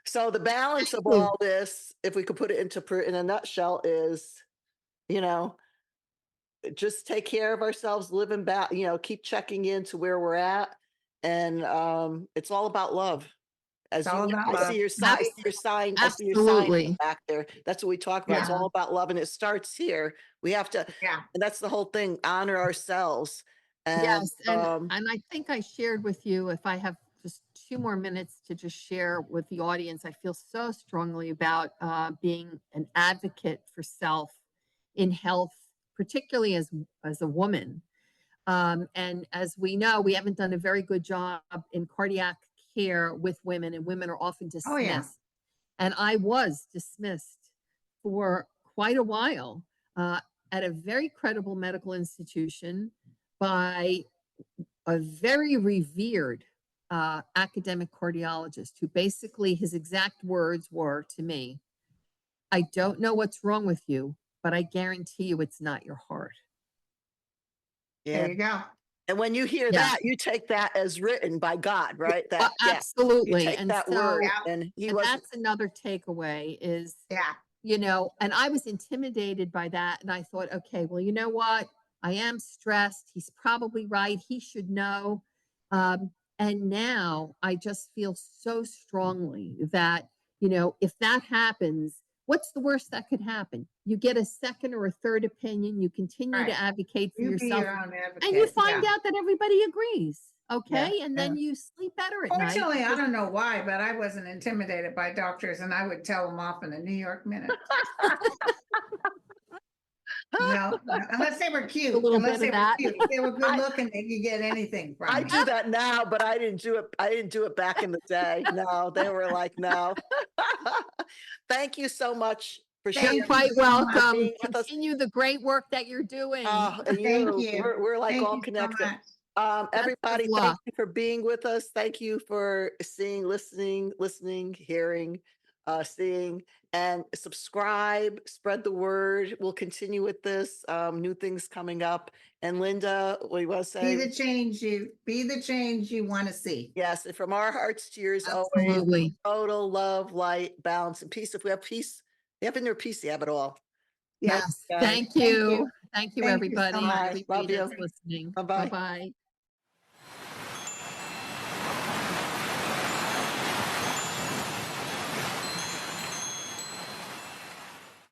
Speaker 1: so the balance of
Speaker 3: Thank you.
Speaker 1: all this, if we could put it in a nutshell, is, you know, just take care of ourselves, live in keep checking into where we're at. And it's all about love. As
Speaker 2: It's all
Speaker 1: you,
Speaker 2: about
Speaker 1: I
Speaker 2: love.
Speaker 1: see your sign, your sign, I see your sign
Speaker 3: Absolutely.
Speaker 1: back there. That's what we talk about. It's
Speaker 3: Yeah.
Speaker 1: all about love, and it starts here. We have to,
Speaker 2: Yeah.
Speaker 1: and that's the whole thing. Honor ourselves, and
Speaker 3: Yes, and I think I shared with you, if I have just 2 more minutes to just share with the audience, I feel so strongly about being an advocate for self in health, particularly as a woman. And as we know, we haven't done a very good job in cardiac care with women, and women are often
Speaker 2: Oh, yeah.
Speaker 3: dismissed. And I was dismissed for quite a while at a very credible medical institution by a very revered academic cardiologist who basically his exact words were to me, I don't know what's wrong with you, but I guarantee you it's not your heart.
Speaker 1: yeah.
Speaker 2: There you go.
Speaker 1: And when you hear
Speaker 3: Yeah.
Speaker 1: that, you take that as written by God, right?
Speaker 3: Well,
Speaker 1: You
Speaker 3: absolutely.
Speaker 1: take
Speaker 3: And
Speaker 1: that
Speaker 3: so,
Speaker 1: word,
Speaker 2: Yeah.
Speaker 1: and he
Speaker 3: and
Speaker 1: wasn't.
Speaker 3: that's another takeaway is,
Speaker 2: Yeah.
Speaker 3: and I was intimidated by that. And I thought, okay, well, you know what? I am stressed. He's probably right. He should know. And now I just feel so strongly that, if that happens, what's the worst that could happen? You get a second or a third opinion. You continue
Speaker 2: Right.
Speaker 3: to advocate for
Speaker 2: You be
Speaker 3: yourself,
Speaker 2: your own advocate.
Speaker 3: and you find
Speaker 2: Yeah.
Speaker 3: out that everybody agrees. Okay.
Speaker 2: Yeah,
Speaker 3: And then you sleep better at night.
Speaker 2: Fortunately, I
Speaker 3: because-
Speaker 2: don't know why, but I wasn't intimidated by doctors, and I would tell them off in a New York minute. Unless they were cute.
Speaker 3: little
Speaker 2: Unless
Speaker 3: bit
Speaker 2: they
Speaker 3: of
Speaker 2: were
Speaker 3: that.
Speaker 2: cute. If they were good looking, they could get anything from
Speaker 1: I
Speaker 2: me.
Speaker 1: do that now, but I didn't do it. I didn't do it back in the day. No, they were like, no. Thank you so much for
Speaker 2: Thank
Speaker 1: sharing.
Speaker 3: You're quite
Speaker 2: you so much.
Speaker 3: welcome.
Speaker 1: Being with us.
Speaker 3: Continue the great work that you're doing.
Speaker 1: And
Speaker 2: Thank
Speaker 1: you,
Speaker 2: you.
Speaker 1: we're like
Speaker 2: Thank
Speaker 1: all
Speaker 2: you so
Speaker 1: connected.
Speaker 2: much.
Speaker 1: Everybody,
Speaker 3: of
Speaker 1: thank
Speaker 3: luck.
Speaker 1: you for being with us. Thank you for seeing, listening, hearing, seeing, and subscribe, spread the word. We'll continue with this, new things coming up. And Linda, what do you want to say?
Speaker 2: Be the change you want to see.
Speaker 1: Yes, and from our hearts to yours, always
Speaker 3: Absolutely.
Speaker 1: total love, light, balance, and peace. If we have peace, you have inner peace, you have it all.
Speaker 3: Yes.
Speaker 1: guys.
Speaker 3: Thank
Speaker 2: Thank
Speaker 3: you.
Speaker 2: you.
Speaker 3: Thank you,
Speaker 2: Thank you so
Speaker 3: everybody.
Speaker 2: much.
Speaker 1: Bye.
Speaker 3: Everybody
Speaker 1: Love you.
Speaker 3: that's listening.
Speaker 1: Bye-bye.
Speaker 3: Bye-bye.